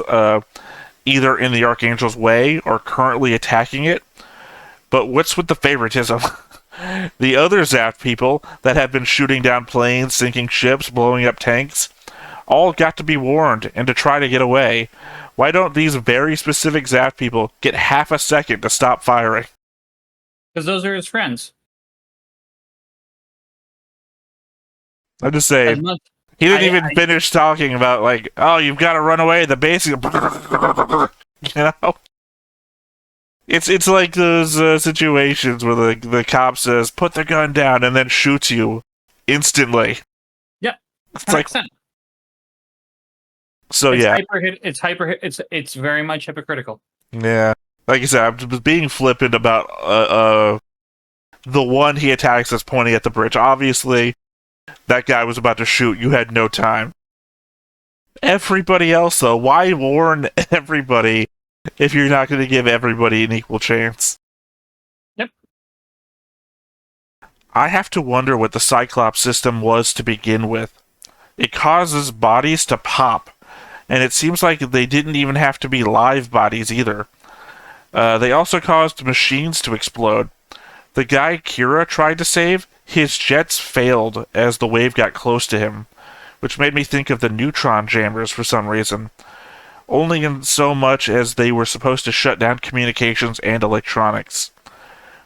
either in the Archangel's way or currently attacking it, but what's with the favoritism? The other zaft people that have been shooting down planes, sinking ships, blowing up tanks, all got to be warned and to try to get away. Why don't these very specific zaft people get half a second to stop firing?
Because those are his friends.
I'm just saying. He didn't even finish talking about, like, oh, you've got to run away. The base, you know? It's like those situations where the cop says, put the gun down, and then shoots you instantly.
Yeah.
It's like... So, yeah.
It's very much hypocritical.
Yeah. Like I said, I'm just being flippant about the one he attacks that's pointing at the bridge. Obviously, that guy was about to shoot. You had no time. Everybody else, though, why warn everybody if you're not going to give everybody an equal chance?
Yep.
I have to wonder what the Cyclops system was to begin with. It causes bodies to pop, and it seems like they didn't even have to be live bodies either. They also caused machines to explode. The guy Kira tried to save, his jets failed as the wave got close to him, which made me think of the neutron jammers for some reason. Only in so much as they were supposed to shut down communications and electronics.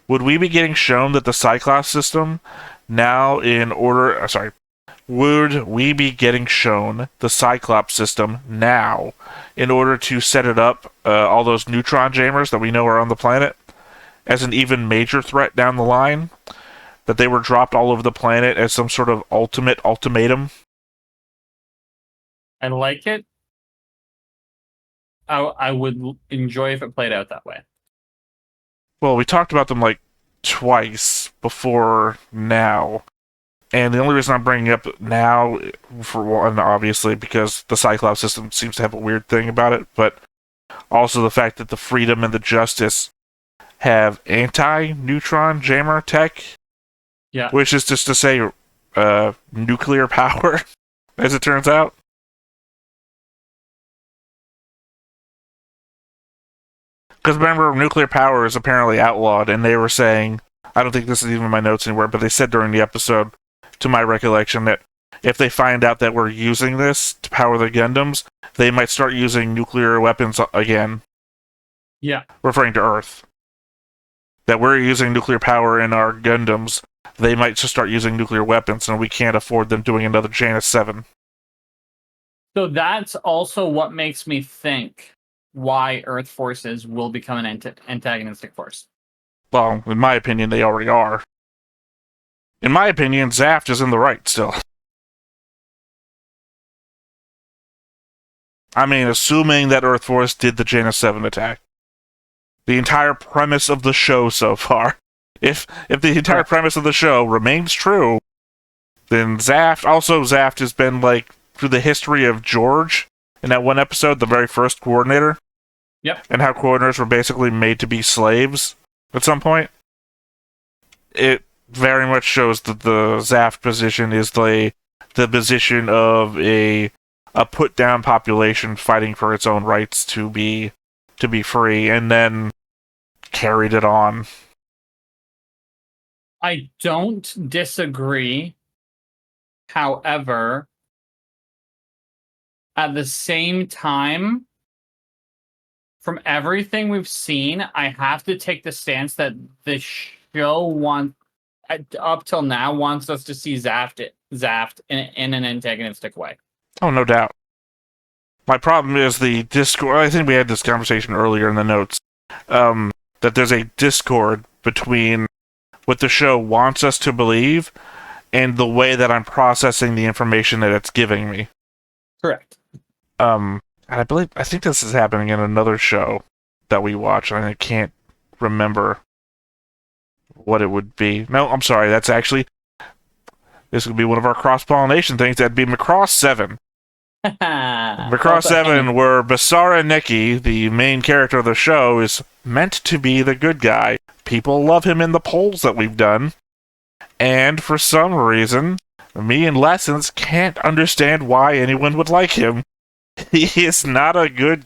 Would we be getting shown that the Cyclops system would we be getting shown the Cyclops system now in order to set it up, all those neutron jammers that we know are on the planet, as an even major threat down the line? That they were dropped all over the planet as some sort of ultimatum?
I like it. I would enjoy if it played out that way.
Well, we talked about them like twice before now. And the only reason I'm bringing up now, for one, obviously, because the Cyclops system seems to have a weird thing about it, but also the fact that the Freedom and the Justice have anti-neutron jammer tech.
Yeah.
Which is just to say nuclear power, as it turns out. Because remember, nuclear power is apparently outlawed, and they were saying, I don't think this is even in my notes anywhere, but they said during the episode, to my recollection, that if they find out that we're using this to power the Gundams, they might start using nuclear weapons again.
Yeah.
Referring to Earth. That we're using nuclear power in our Gundams, they might just start using nuclear weapons, and we can't afford them doing another Janus 7.
So that's also what makes me think why Earth forces will become an antagonistic force.
Well, in my opinion, they already are. In my opinion, Zaft is in the right still. I mean, assuming that Earth Force did the Janus 7 attack. The entire premise of the show so far. If the entire premise of the show remains true, then Zaft has been, like, through the history of George, in that one episode, the very first coordinator.
Yep.
And how coordinators were basically made to be slaves at some point. It very much shows that the Zaft position is the the position of a put down population fighting for its own rights to be free, and then carried it on.
I don't disagree. However, at the same time, from everything we've seen, I have to take the stance that the show up till now wants us to see Zaft in an antagonistic way.
Oh, no doubt. My problem is the discord. I think we had this conversation earlier in the notes. That there's a discord between what the show wants us to believe and the way that I'm processing the information that it's giving me.
Correct.
And I think this is happening in another show that we watch, and I can't remember what it would be. No, I'm sorry. That's actually, this would be one of our cross-pollination things. That'd be Macross 7. Macross 7, where Basara Neki, the main character of the show, is meant to be the good guy. People love him in the polls that we've done. And for some reason, me and Lessons can't understand why anyone would like him. He is not a good...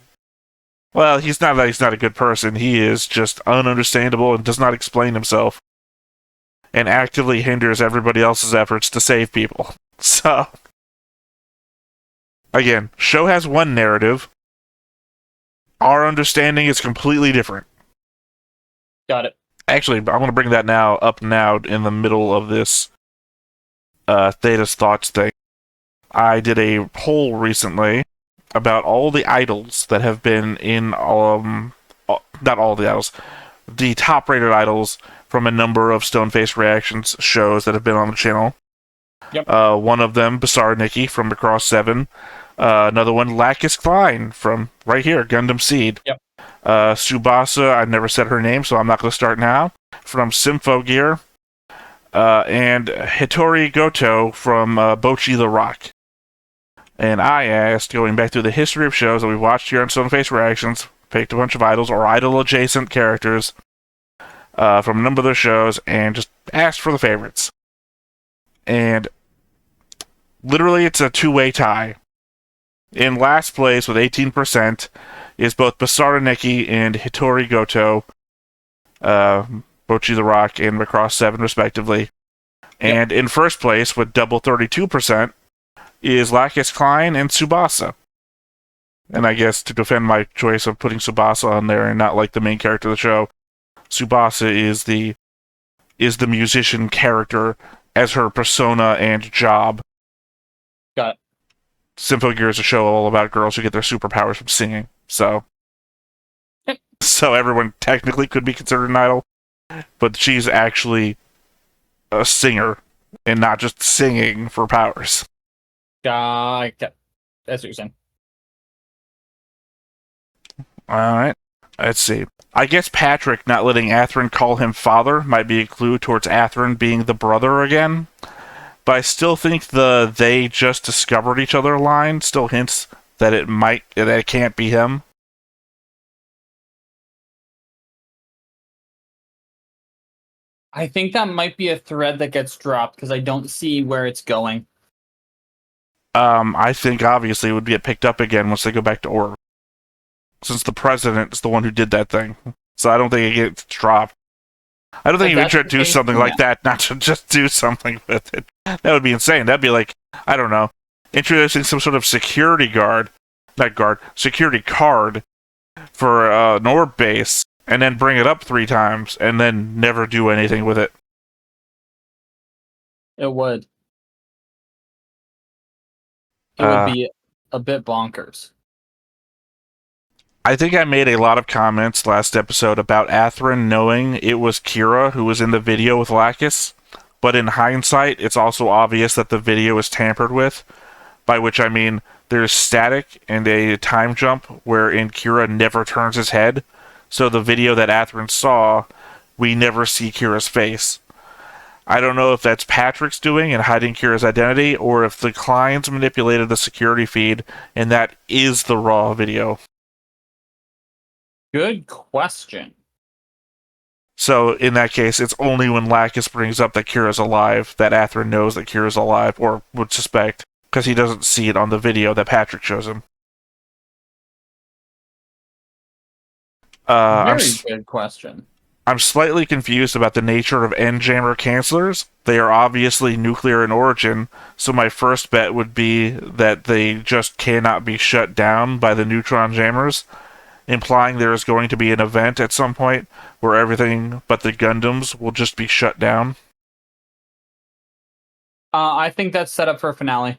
Well, he's not a good person. He is just ununderstandable and does not explain himself. And actively hinders everybody else's efforts to save people. So... Again, show has one narrative. Our understanding is completely different.
Got it.
Actually, I want to bring that up now in the middle of this Theta's Thoughts thing. I did a poll recently about all the idols that have been in, not all the idols, the top-rated idols from a number of Stoneface Reactions shows that have been on the channel.
Yep.
One of them, Basara Nikki from Macross 7. Another one, Lacus Klein from right here, Gundam seed.
Yep.
Tsubasa, I've never said her name, so I'm not going to start now, from Symphogear. And Hitori Goto from Bochi the Rock. And I asked, going back through the history of shows that we've watched here on Stoneface Reactions, picked a bunch of idols or idol-adjacent characters from a number of the shows, and just asked for the favorites. And literally, it's a two-way tie. In last place with 18% is both Basara Neki and Hitori Goto, Bochi the Rock and Macross 7 respectively. And in first place with double 32% is Lacus Klein and Tsubasa. And I guess to defend my choice of putting Tsubasa on there and not like the main character of the show, Tsubasa is the musician character as her persona and job.
Got it.
Symphogear is a show all about girls who get their superpowers from singing. So everyone technically could be considered an idol, but she's actually a singer and not just singing for powers.
That's what you're saying.
Alright, let's see. I guess Patrick not letting Athrun call him father might be a clue towards Athrun being the brother again. But I still think the "they just discovered each other" line still hints that it can't be him.
I think that might be a thread that gets dropped because I don't see where it's going.
I think obviously it would get picked up again once they go back to Orb. Since the president is the one who did that thing. So I don't think it gets dropped. I don't think you introduce something like that, not to just do something with it. That would be insane. That'd be like, I don't know, introducing some sort of security card for an orb base, and then bring it up 3 times, and then never do anything with it.
It would. It would be a bit bonkers.
I think I made a lot of comments last episode about Athrun knowing it was Kira who was in the video with Lacus, but in hindsight, it's also obvious that the video is tampered with, by which I mean there's static and a time jump wherein Kira never turns his head, so the video that Athrun saw, we never see Kira's face. I don't know if that's Patrick's doing and hiding Kira's identity, or if the clients manipulated the security feed and that is the raw video.
Good question.
So in that case, it's only when Lacus brings up that Kira's alive that Athrun knows that Kira's alive, or would suspect, because he doesn't see it on the video that Patrick shows him.
Very good question.
I'm slightly confused about the nature of N-jammer cancellers. They are obviously nuclear in origin, so my first bet would be that they just cannot be shut down by the neutron jammers, implying there is going to be an event at some point where everything but the Gundams will just be shut down.
I think that's set up for a finale.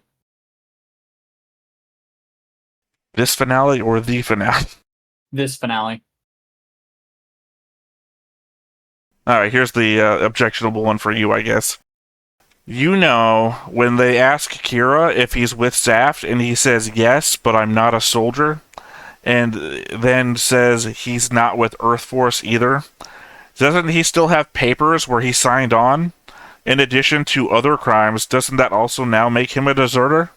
This finale or the finale?
This finale.
Alright, here's the objectionable one for you, I guess. You know, when they ask Kira if he's with Zaft, and he says, yes, but I'm not a soldier, and then says he's not with Earth Force either, doesn't he still have papers where he signed on? In addition to other crimes, doesn't that also now make him a deserter?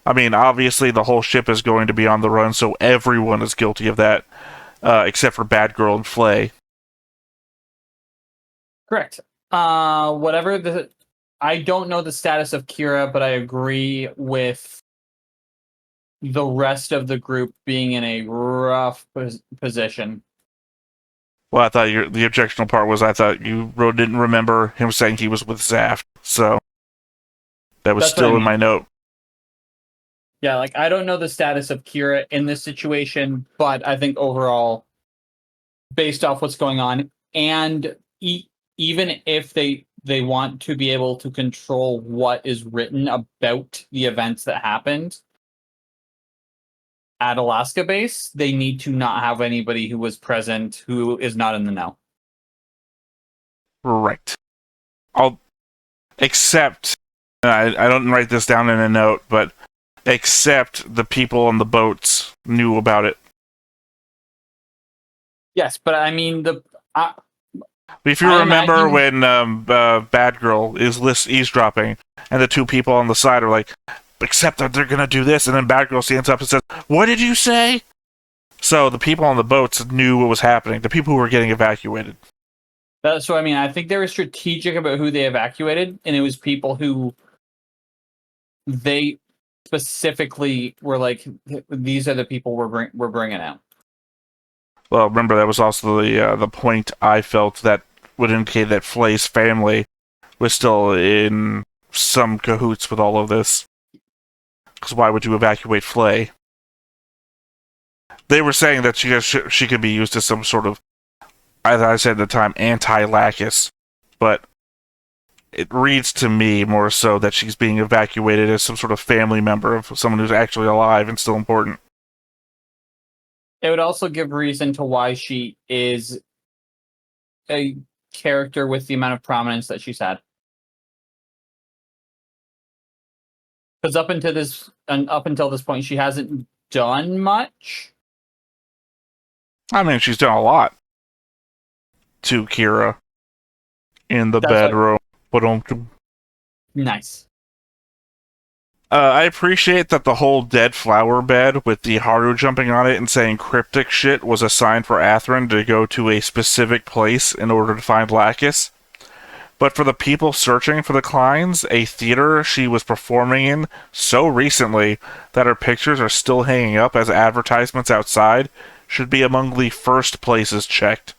I mean, obviously the whole ship is going to be on the run, so everyone is guilty of that, except for Batgirl and Flay.
Correct. I don't know the status of Kira, but I agree with the rest of the group being in a rough position.
Well, I thought the objectionable part was I thought you didn't remember him saying he was with Zaft, so that was still in my note.
Yeah, like, I don't know the status of Kira in this situation, but I think overall, based off what's going on, and even if they want to be able to control what is written about the events that happened at Alaska base, they need to not have anybody who was present who is not in the know.
Right. Except, I don't write this down in a note, but except the people on the boats knew about it.
Yes, but I mean,
if you remember when Batgirl is eavesdropping, and the two people on the side are like, except that they're gonna do this, and then Batgirl stands up and says, what did you say? So the people on the boats knew what was happening, the people who were getting evacuated.
That's what I mean. I think they were strategic about who they evacuated, and it was people who they specifically were like, these are the people we're bringing out.
Well, remember, that was also the point I felt that would indicate that Flay's family was still in some cahoots with all of this. Because why would you evacuate Flay? They were saying that she could be used as some sort of, as I said at the time, anti-Lacus, but it reads to me more so that she's being evacuated as some sort of family member of someone who's actually alive and still important.
It would also give reason to why she is a character with the amount of prominence that she's had. Because up until this point, she hasn't done much.
I mean, she's done a lot to Kira in the bedroom.
Nice.
I appreciate that the whole dead flower bed with the Haru jumping on it and saying cryptic shit was a sign for Athrun to go to a specific place in order to find Lacus. But for the people searching for the Kleins, a theater she was performing in so recently that her pictures are still hanging up as advertisements outside should be among the first places checked.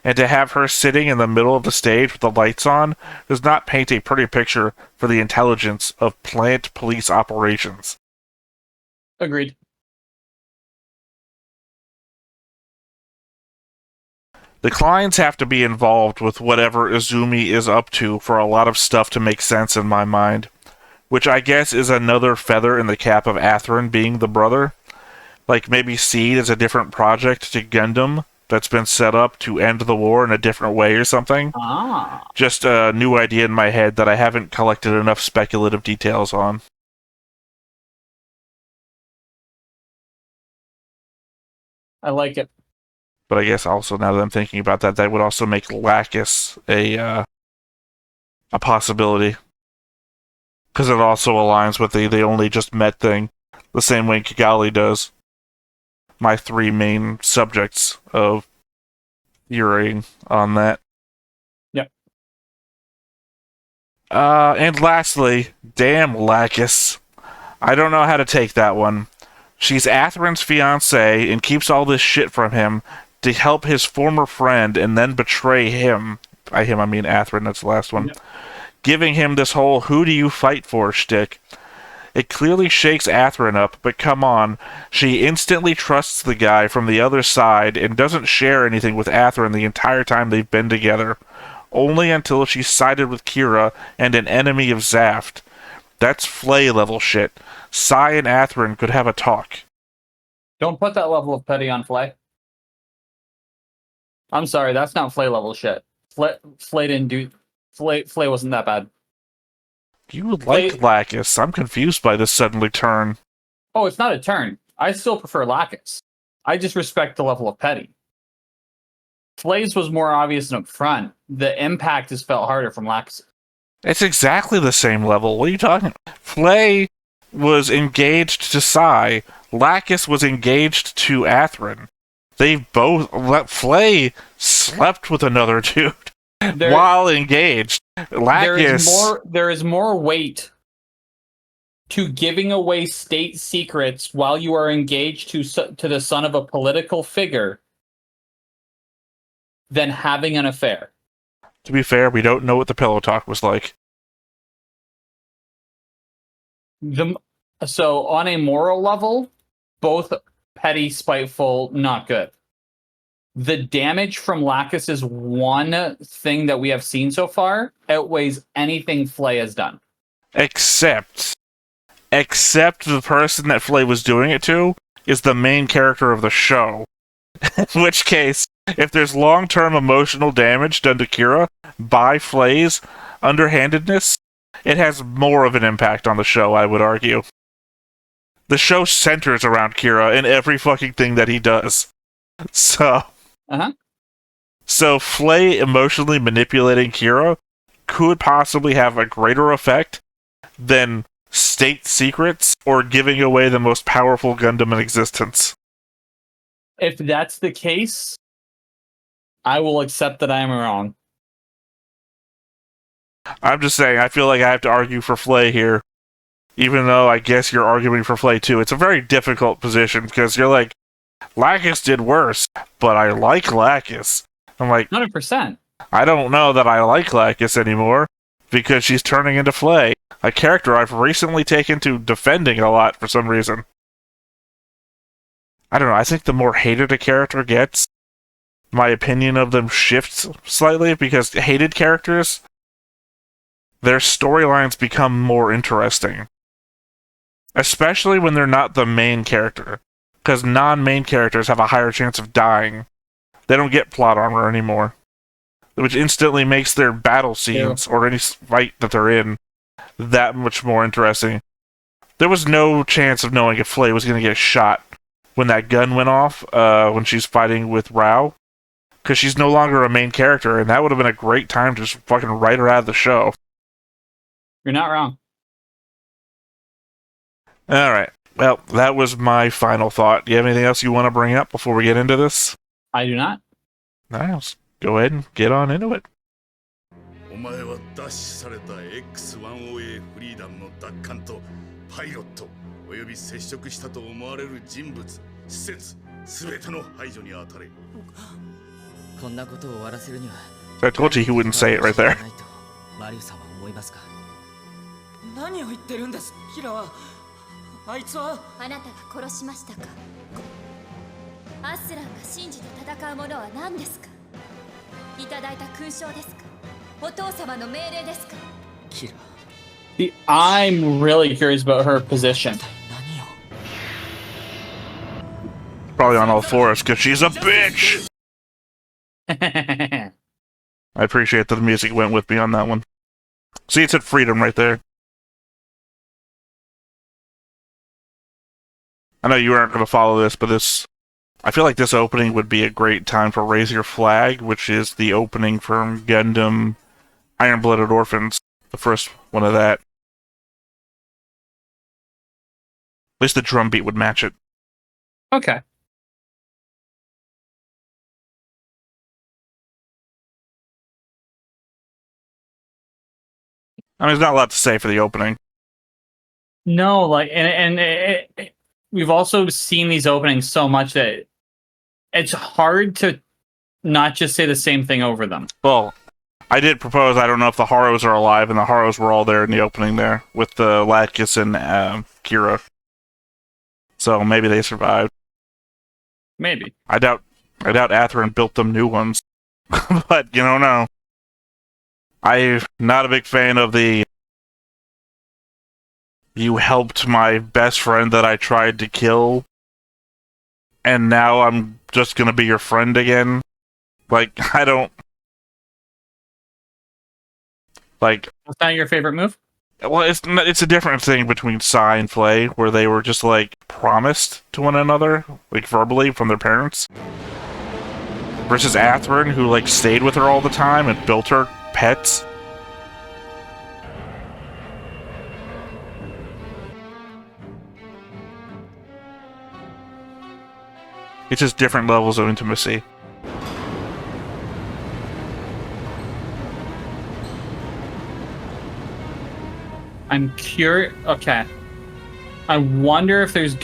And to have her sitting in the middle of the stage with the lights on does not paint a pretty picture for the intelligence of plant police operations.
Agreed.
The Kleins have to be involved with whatever Izumi is up to for a lot of stuff to make sense in my mind, which I guess is another feather in the cap of Athrun being the brother. Like maybe Seed is a different project to Gundam that's been set up to end the war in a different way or something. Just a new idea in my head that I haven't collected enough speculative details on.
I like it.
But I guess also, now that I'm thinking about that, that would also make Lacus a possibility. Because it also aligns with the they only just met thing, the same way Kigali does. My three main subjects of theory on that.
Yep.
And lastly, damn Lacus. I don't know how to take that one. She's Atherin's fiancée and keeps all this shit from him to help his former friend and then betray him. By him, I mean Atherin, that's the last one.
Yep.
Giving him this whole who do you fight for shtick. It clearly shakes Atherin up, but come on. She instantly trusts the guy from the other side and doesn't share anything with Atherin the entire time they've been together. Only until she sided with Kira and an enemy of Zaft. That's Flay level shit. Sai and Atherin could have a talk.
Don't put that level of petty on Flay. I'm sorry, that's not Flay level shit. Flay didn't do... Flay wasn't that bad.
You like Lacus. I'm confused by this suddenly turn.
Oh, it's not a turn. I still prefer Lacus. I just respect the level of petty. Flay's was more obvious and upfront. The impact is felt harder from Lacus.
It's exactly the same level. What are you talking about? Flay was engaged to Sai. Lacus was engaged to Atherin. They both... Flay slept with another dude while engaged. Lacus...
There is more weight to giving away state secrets while you are engaged to the son of a political figure than having an affair.
To be fair, we don't know what the pillow talk was like.
So, on a moral level, both petty, spiteful, not good. The damage from Lacus's one thing that we have seen so far outweighs anything Flay has done. Except
the person that Flay was doing it to is the main character of the show. In which case, if there's long-term emotional damage done to Kira by Flay's underhandedness, it has more of an impact on the show, I would argue. The show centers around Kira in every fucking thing that he does. So Flay emotionally manipulating Kira could possibly have a greater effect than state secrets or giving away the most powerful Gundam in existence.
If that's the case, I will accept that I am wrong.
I'm just saying, I feel like I have to argue for Flay here. Even though I guess you're arguing for Flay too. It's a very difficult position, because you're like, Lacus did worse, but I like Lacus. I'm like,
100%.
I don't know that I like Lacus anymore, because she's turning into Flay, a character I've recently taken to defending a lot for some reason. I don't know, I think the more hated a character gets, my opinion of them shifts slightly, because hated characters, their storylines become more interesting. Especially when they're not the main character. Because non-main characters have a higher chance of dying. They don't get plot armor anymore. Which instantly makes their battle scenes, or any fight that they're in, that much more interesting. There was no chance of knowing if Flay was going to get shot when that gun went off, when she's fighting with Rao. Because she's no longer a main character, and that would have been a great time to just fucking write her out of the show.
You're not wrong.
Alright. Well, that was my final thought. Do you have anything else you want to bring up before we get into this?
I do not.
Nice. Go ahead and get on into it.
お前は奪取された X1OA フリーダムの奪還とパイロットおよび接触したと思われる人物施設すべての排除に当たれ。
こんなことを終わらせるには
So I told you he wouldn't say it right there.
マリウさんは思いますか。
何を言ってるんです、キラは。あいつは
あなたが殺しましたか。アスランが信じて戦うものは何ですか。いただいた勲章ですか。お父様の命令ですか。
キラ。
I'm really curious about her position.
何を。
Probably on all fours, because she's a bitch! I appreciate that the music went with me on that one. See, it said freedom right there. I know you aren't going to follow this, but I feel like this opening would be a great time for Raise Your Flag, which is the opening from Gundam Iron-Blooded Orphans, the first one of that. At least the drum beat would match it.
Okay.
I mean, there's not a lot to say for the opening.
No, like, we've also seen these openings so much that it's hard to not just say the same thing over them.
Well, I did propose, I don't know if the Haros are alive, and the Haros were all there in the opening there, with the Lacus and Kira. So maybe they survived.
Maybe.
I doubt Atherin built them new ones. But you don't know. I'm not a big fan of the "you helped my best friend that I tried to kill, and now I'm just gonna be your friend again." Like, I don't... Like...
Was that your favorite move?
Well, it's a different thing between Sai and Flay, where they were just, like, promised to one another, like, verbally from their parents. Versus Atherin, who, like, stayed with her all the time and built her pets. It's just different levels of intimacy.
I'm curious. Okay. I wonder if she's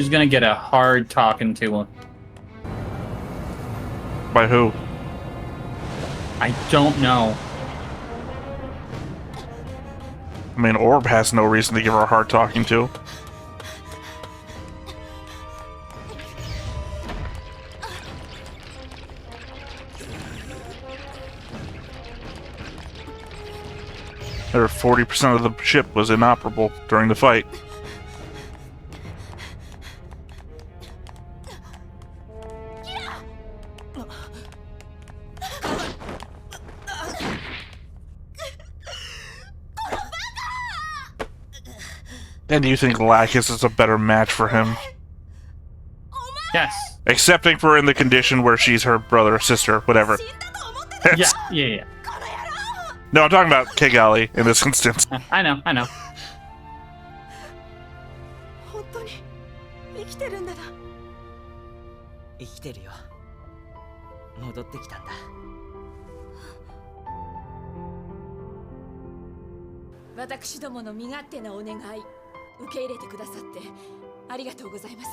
gonna get a hard talking to.
By who?
I don't know.
I mean, Orb has no reason to give her a hard talking to. Or 40% of the ship was inoperable during the fight. And do you think Lacus is a better match for him?
Yes.
Excepting for in the condition where she's her brother or sister, whatever.
Yeah.
No, I'm talking about Kigali in this instance.
I know.
本当に生きてるんだな。
生きてるよ。戻ってきたんだ。
私どもの身勝手なお願い受け入れてくださってありがとうございます。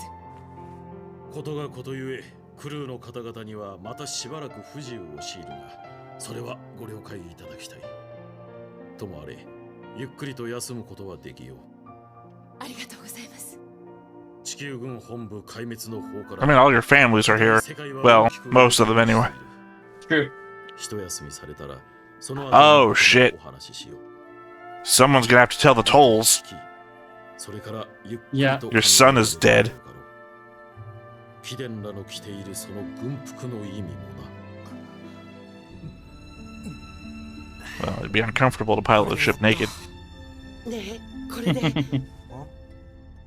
ことがことゆえクルーの方々にはまたしばらく不自由を強いるが、それはご了解いただきたい。ともあれ、ゆっくりと休むことはできよう。
ありがとうございます。
地球軍本部壊滅の方から。
I mean, all your families are here. Well, most of them anyway.
True.
一休みされたら、その
Oh shit. Someone's gonna have to tell the tolls.
Yeah.
Your son is dead.
貴殿らの着ているその軍服の意味もな。
Well, it'd be uncomfortable to pilot the ship naked.
ねえ、これで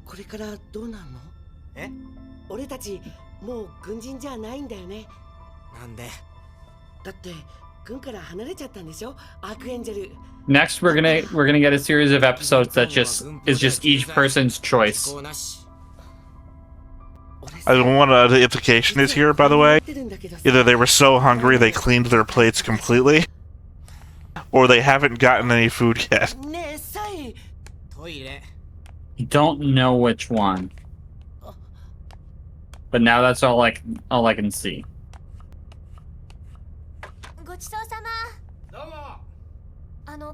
これからどうなんの？俺たちもう軍人じゃないんだよね。なんで？だって軍から離れちゃったんでしょ？アークエンジェル。
Next, we're gonna get a series of episodes that is just each person's choice.
I don't know what the implication is here, by the way. Either they were so hungry they cleaned their plates completely, or they haven't gotten any food yet.
I don't know which one, but now that's all I can see.
ごちそうさま。どうも。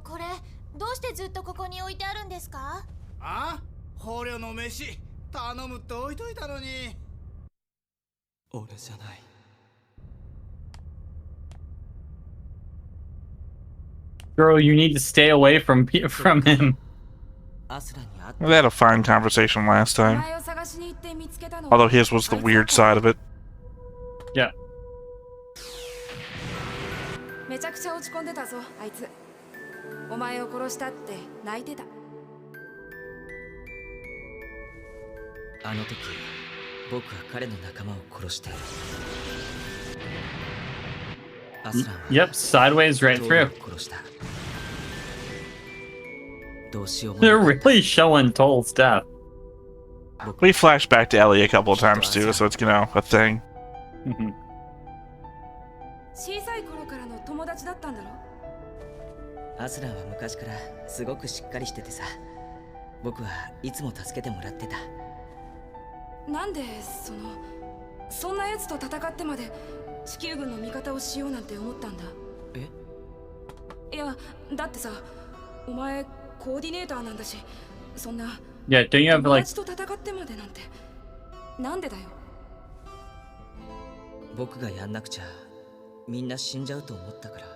これどうしてずっとここに置いてあるんですか？
あ？捕虜の飯頼むって置いといたのに。
俺じゃない。
Girl, you need to stay away from him.
They had a fine conversation last time. Although his was the weird side of it.
Yeah.
めちゃくちゃ落ち込んでたぞ、あいつ。お前を殺したって泣いてた。
あの時、僕は彼の仲間を殺して。
Yep, sideways right through.
殺した。どうしようも
They're really showing Toll's death.
We flashed back to Ellie a couple of times too, so it's, you know, a thing.
小さい頃からの友達だったんだろ？
アスランは昔からすごくしっかりしててさ、僕はいつも助けてもらってた。
なんでそんなやつと戦ってまで地球軍の味方をしようなんて思ったんだ。いや、だってさ、お前コーディネーターなんだし、そんな
Yeah, don't you have
友
like
達と戦ってまでなんてなんでだよ。
僕がやんなくちゃみんな死んじゃうと思ったから。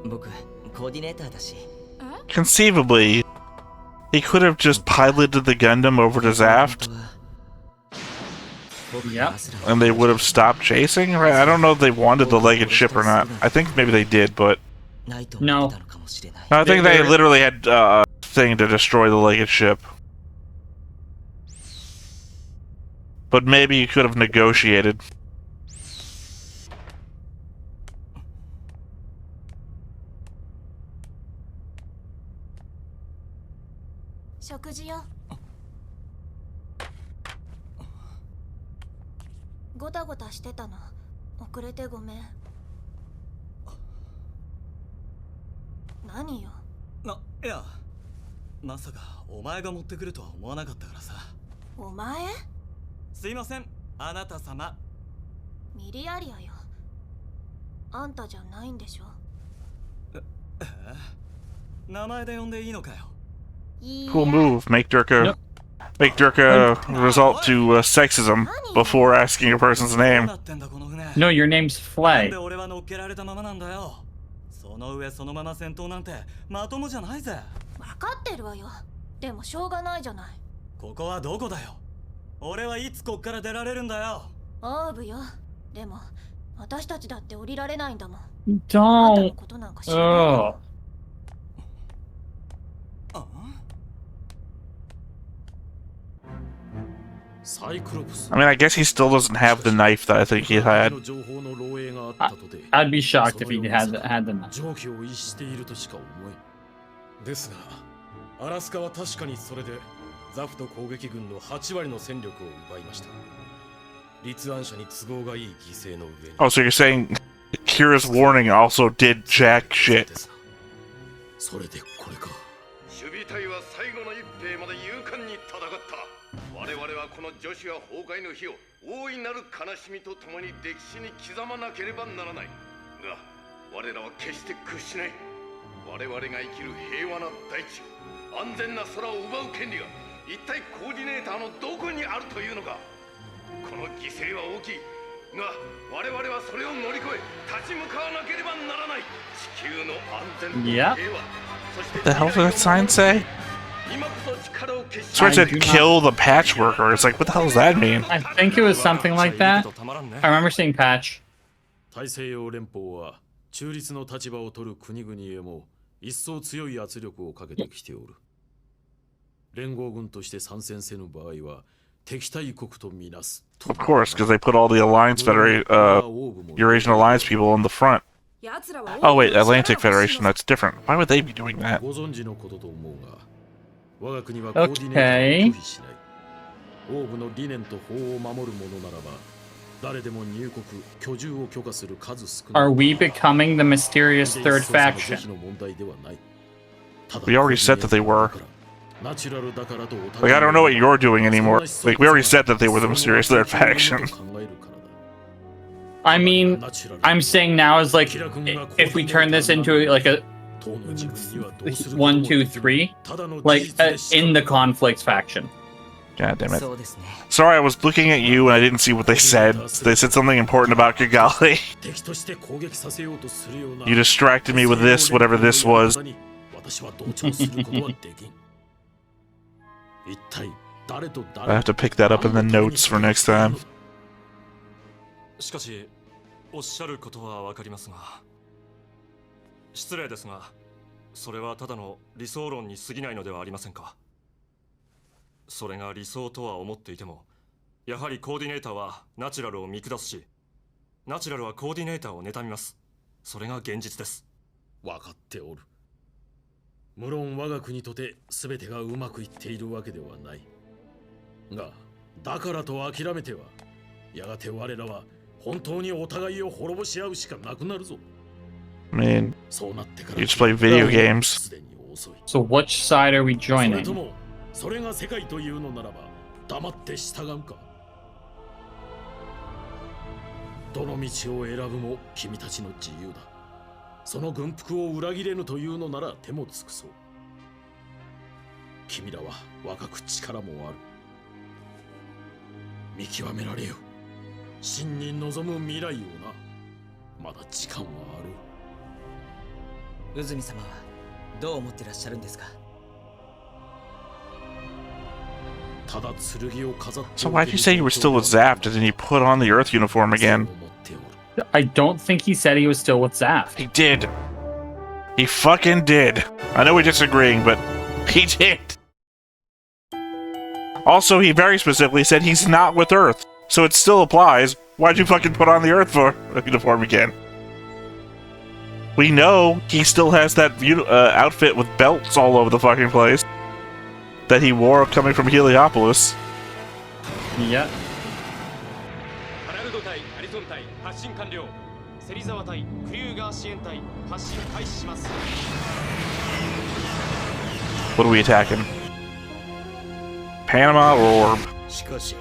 僕コーディネーターだし。
Conceivably, he could have just piloted the Gundam over to Zaft,
Yep.
and they would have stopped chasing. Right? I don't know if they wanted the legged ship or not. I think maybe they did, but
No.
I think they
They're-
literally had a thing to destroy the legged ship. But maybe you could have negotiated.
食事よ。ごたごたしてたの。遅れてごめん。何よ。
いや、まさかお前が持ってくるとは思わなかったからさ。
お前？
すいません、あなた様。
ミリアリアよ。あんたじゃないんでしょ。
名前で呼んでいいのかよ。
Cool move. Make Durka result to sexism before asking a person's name.
No, your name's Flay.
で俺は乗っけられたままなんだよ。その上そのまま戦闘なんてまともじゃないぜ。
分かってるわよ。でもしょうがないじゃない。
ここはどこだよ。俺はいつこっから出られるんだよ。
オーブよ。でも私たちだって降りられないんだもん。
Don't.
ことなんか知らないよ。
I mean, I guess he still doesn't have the knife that I think he had.
I'd be shocked if he had the knife.
常軌を逸しているとしか思えん。ですが、アラスカは確かにそれでザフト攻撃軍の8割の戦力を奪いました。立案者に都合がいい犠牲の上に。
Oh, so you're saying Kira's warning also did jack shit.
それでこれか。
守備隊は最後の一兵まで勇敢に戦った。我々はこのジョシュア崩壊の日を大いなる悲しみとともに歴史に刻まなければならない。が、我らは決して屈しない。我々が生きる平和な大地、安全な空を奪う権利が一体コーディネーターのどこにあるというのか。この犠牲は大きい。が、我々はそれを乗り越え立ち向かわなければならない。地球の安全と平和。
What the hell did that sign say? So it said kill the patch worker. It's like, what the hell does that mean?
I think it was something like that. I remember seeing patch.
大西洋連邦は中立の立場を取る国々へも一層強い圧力をかけてきておる。連合軍として参戦せぬ場合は敵対国とみなす。
Of course, because they put all the Eurasian Alliance people in the front. Oh wait, Atlantic Federation, that's different. Why would they be doing that?
ご存知のことと思うが、我が国はコーディネーターを拒否しない。王部の理念と法を守るものならば、誰でも入国、居住を許可する数少ない。
Are we becoming the mysterious third faction?
We already said that they were. Like, I don't know what you're doing anymore. Like, we already said that they were the mysterious third faction.
I mean, I'm saying now is like, if we turn this into like a 1, 2, 3, like in the conflicts faction.
God damn it. Sorry, I was looking at you and I didn't see what they said. They said something important about Kigali. You distracted me with this, whatever this was. I have to pick that up in the notes for next time.
しかし、おっしゃることはわかりますが、失礼ですが、それはただの理想論に過ぎないのではありませんか。それが理想とは思っていても、やはりコーディネーターはナチュラルを見下すし、ナチュラルはコーディネーターを妬みます。それが現実です。
わかっておる。無論我が国とて全てがうまくいっているわけではない。が、だからと諦めては、やがて我らは本当にお互いを滅ぼし合うしかなくなるぞ。
I mean, you just play video games.
So which side are we
それ
joining?
ともそれが世界というのならば黙って従うか。どの道を選ぶも君たちの自由だ。その軍服を裏切れぬというのなら手も尽くそう。君らは若く力もある。見極められよ。真に望む未来をな。まだ時間はある。
渦見様はどう思ってらっしゃるんですか。
ただ剣を飾って
So why'd you say you were still with zaft and then you put on the Earth uniform again?
I don't think he said he was still with Zaft.
He did. He fucking did. I know we're disagreeing, but he did. Also, he very specifically said he's not with Earth, so it still applies. Why'd you fucking put on the Earth uniform again? We know he still has that outfit with belts all over the fucking place that he wore coming from Heliopolis.
Yeah.
ハラルド隊、アリソン隊、発進完了。芹沢隊、クリューガー支援隊、発進開始します。
What are we attacking? Panama or Orb?
しかし、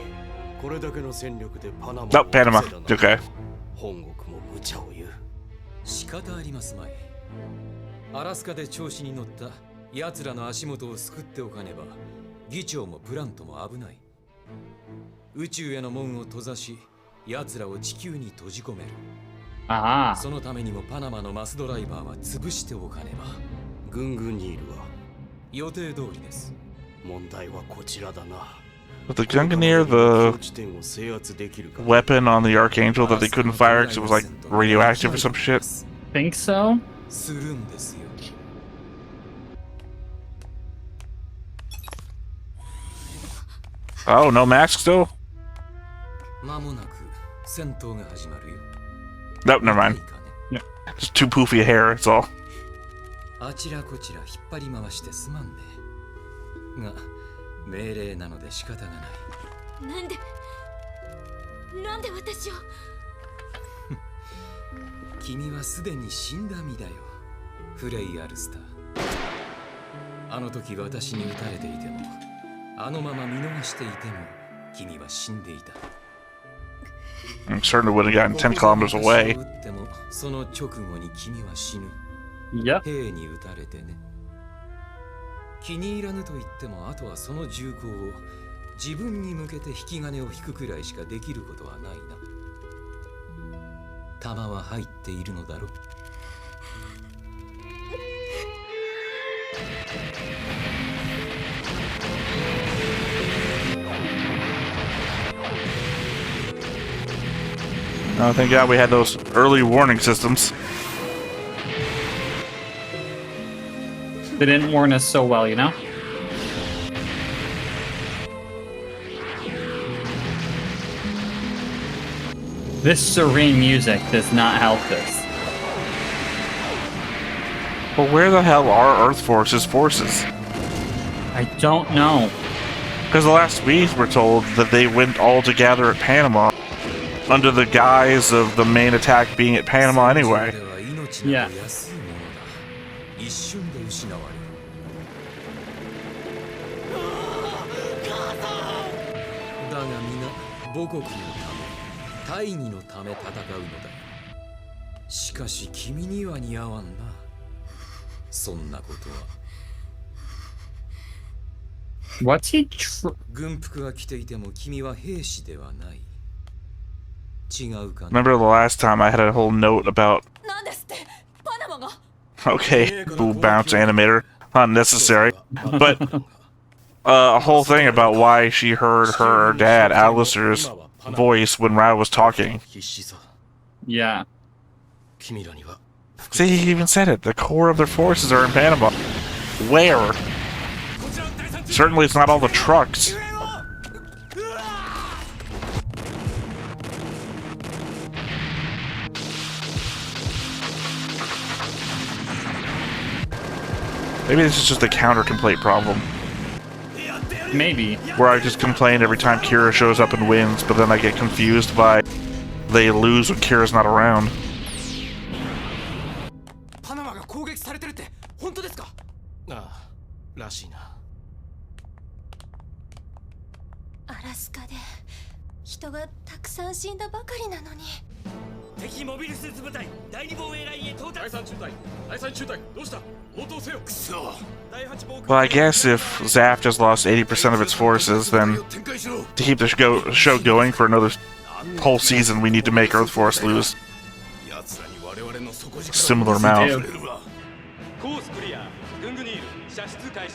これだけの戦力でパナマ
No, Panama. Okay.
本国も無茶を言う。
仕方ありますまい。アラスカで調子に乗った奴らの足元を救っておかねば、議長もプラントも危ない。宇宙への門を閉ざし、奴らを地球に閉じ込める。
ああ。
そのためにもパナマのマスドライバーは潰しておかねば。
軍軍にいるわ。
予定通りです。
問題はこちらだな。
With the Gunganeer, the weapon on the Archangel that they couldn't fire because it was like radioactive or some shit.
Think so?
するんですよ。
Oh, no mask still?
間もなく戦闘が始まるよ。
Nope, never mind. Just too poofy a hair, that's all.
あちらこちら引っ張り回してすまんね。が、命令なので仕方がない。
なんで私を。
君はすでに死んだ身だよ、フレイ・アルスター。あの時私に撃たれていても、あのまま見逃していても、君は死んでいた。
I'm certain it would have gotten 10 kilometers away.
その直後に君は死ぬ。兵に撃たれてね。気に入らぬと言っても、あとはその銃口を自分に向けて引き金を引くくらいしかできることはないな。弾は入っているのだろう。
Oh, thank God we had those early warning systems.
They didn't warn us so well, you know? This serene music does not help this.
But where the hell are Earth Force's forces?
I don't know.
Because the last we were told that they went all together at Panama under the guise of the main attack being at Panama anyway.
Yeah.
一瞬で失われる。だが皆母国のため、大義のため戦うのだよ。しかし君には似合わんな。そんなことは。
What's he
軍服は着ていても君は兵士ではない。違うかな。
Remember the last time I had a whole note about... Okay, boo bounce animator. Not necessary. But a whole thing about why she heard her dad, Alistair's, voice when Rao was talking.
Yeah.
See, he even said it. The core of their forces are in Panama. Where? Certainly it's not all the trucks. Maybe this is just a counter complaint problem.
Maybe.
Where I just complain every time Kira shows up and wins, but then I get confused by they lose when Kira's not around.
アラスカで人がたくさん死んだばかりなのに。
敵モビルスーツ部隊第2防衛ラインへ到達。
第3中隊どうした応答せよ。くそ。
Well, I guess if Zaft has lost 80% of its forces, then to keep the show going for another whole season, we need to make Earth Force lose a similar amount.
コースクリア。グングニール射出開始。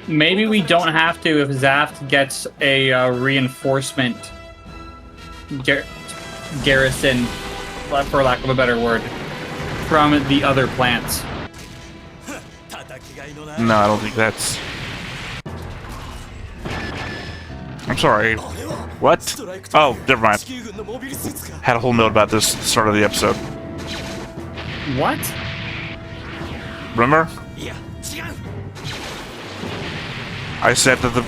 Maybe we don't have to if Zaft gets a reinforcement garrison, for lack of a better word, from the other plants.
No, I don't think that's... I'm sorry. What? Oh, never mind. Had a whole note about this at the start of the episode.
What?
Remember? I said that the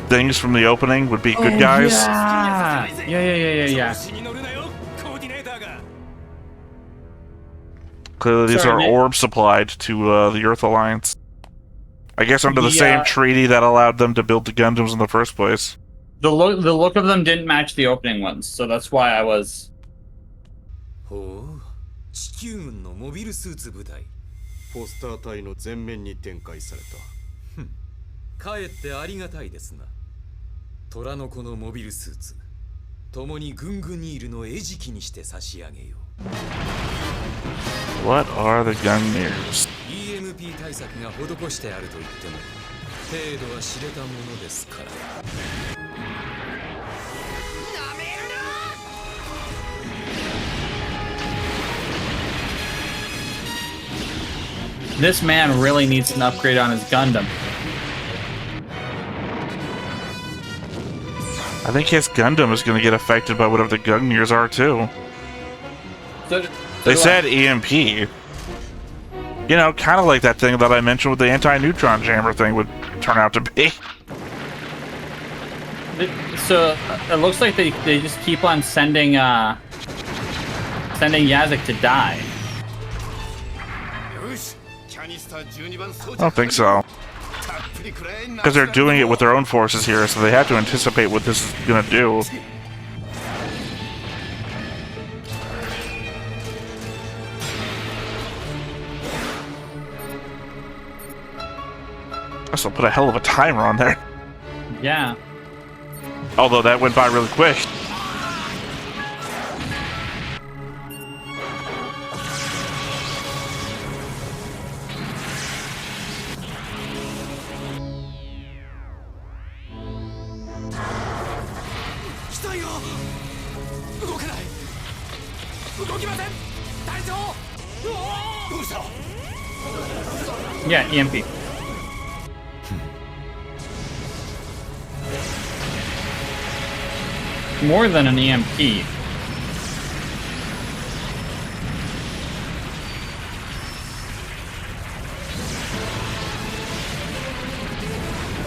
things from the opening would be good guys.
Yeah.
Clearly, these are orbs supplied to the Earth Alliance. I guess under the same treaty that allowed them to build the Gundams in the first place.
The look of them didn't match the opening ones, so that's why I was.
地球軍のモビルスーツ部隊。
ポスター隊の前面に展開された。
かえってありがたいですな。虎の子のモビルスーツ、共にグングニールの餌食にして差し上げよ
う。What are the Gungners?
EMP 対策が施してあると言っても、程度は知れたものですから。
This man really needs an upgrade on his Gundam.
I think his Gundam is going to get affected by whatever the Gungners are too. They said EMP. You know, kind of like that thing that I mentioned with the anti-neutron jammer thing would turn out to be.
So it looks like they just keep on sending Yazek to die.
I don't think so. Because they're doing it with their own forces here, so they have to anticipate what this is gonna do. Also put a hell of a timer on there.
Yeah.
Although that went by really quick.
Yeah, EMP. More than an EMP.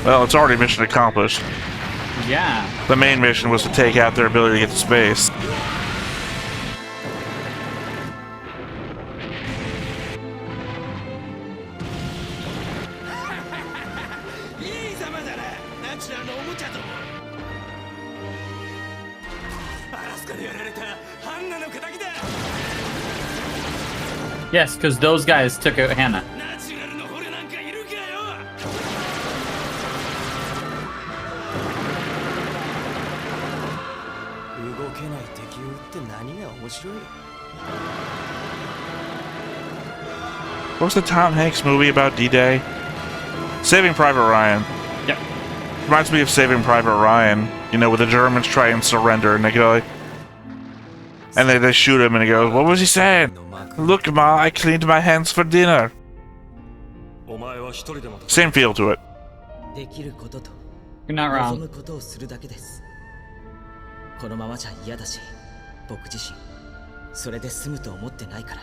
Well, it's already mission accomplished.
Yeah.
The main mission was to take out their ability to get to space.
Yes, because those guys took out Hannah.
What was the Tom Hanks movie about D-Day? Saving Private Ryan.
Yep.
Reminds me of Saving Private Ryan. You know, where the Germans try and surrender, and they go like... And they shoot him, and he goes, "What was he saying? Look, Ma, I cleaned my hands for dinner." Same feel to it.
You're not wrong.
このままじゃ嫌だし、僕自身それで済むと思ってないから。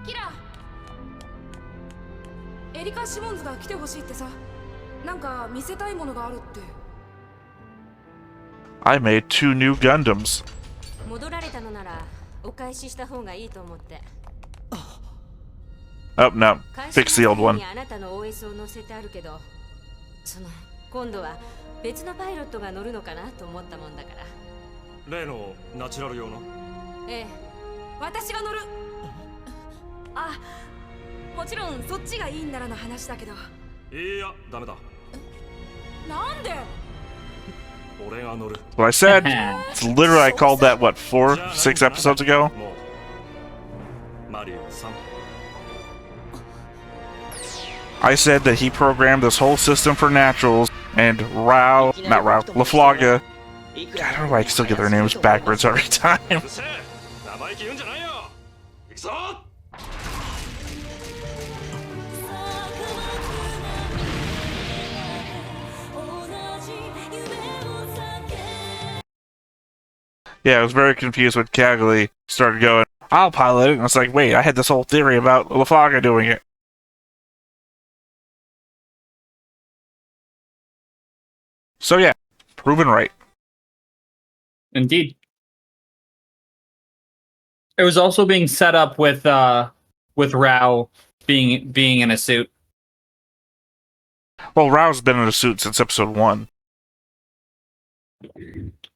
キラ、エリカ・シモンズが来てほしいってさ、なんか見せたいものがあるって。
I made 2 new Gundams.
戻られたのならお返しした方がいいと思って。
Oh, no. Fix the old one.
あなたの OS を載せてあるけど、今度は別のパイロットが乗るのかなと思ったもんだから。
例のナチュラル用の？
ええ、私が乗る。あ、もちろんそっちがいいんならの話だけど。
いや、ダメだ。
なんで？
俺が乗る。
What I said. It's literally I called that what 4, 6 episodes ago.
もうマリオさん。
I said that he programmed this whole system for naturals, and not Rao, LaFlaga. God, I don't know why I still get their names backwards every time. Yeah, I was very confused when Cagley started going, I'll pilot it, and I was like, wait, I had this whole theory about LaFlaga doing it. So yeah, proven right.
Indeed. It was also being set up with Rao being in a suit.
Well, Rao's been in a suit since episode 1.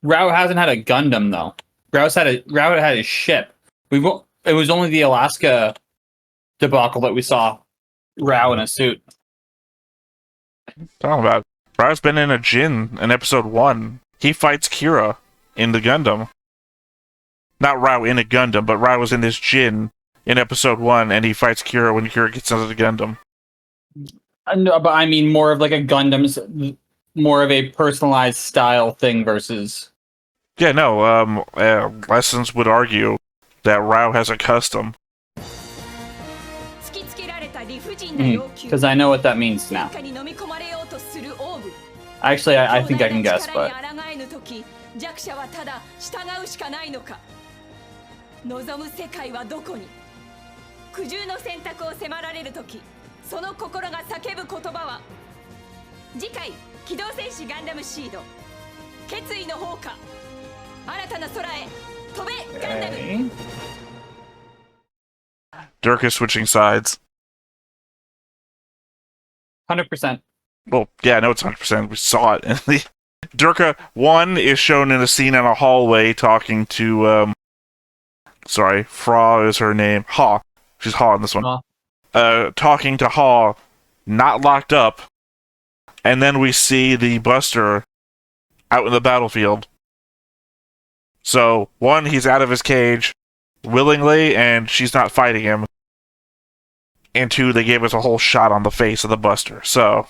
Rao hasn't had a Gundam though. Rao had a ship. It was only the Alaska debacle that we saw Rao in a suit.
Talking about Rao's been in a Jin in episode 1. He fights Kira in the Gundam. Not Rao in a Gundam, but Rao was in his Jin in episode 1, and he fights Kira when Kira gets into the Gundam.
No, but I mean more of like a Gundam's, more of a personalized style thing versus...
Yeah, no, Lessons would argue that Rao has a custom.
Because I know what that means now. Actually, I think I can guess, but...
弱者はただ従うしかないのか。望む世界はどこに。苦渋の選択を迫られるとき、その心が叫ぶ言葉は。次回、機動戦士ガンダムシード。決意の放火。新たな空へ飛べガンダム。
Dirk is switching sides.
100%.
Well, yeah, no, it's 100%. We saw it in the... Durka 1 is shown in a scene in a hallway talking to, sorry, Fra is her name. Ha. She's Ha in this one. Talking to Ha, not locked up. And then we see the Buster out in the battlefield. So, 1, he's out of his cage willingly, and she's not fighting him. And 2, they gave us a whole shot on the face of the Buster, so...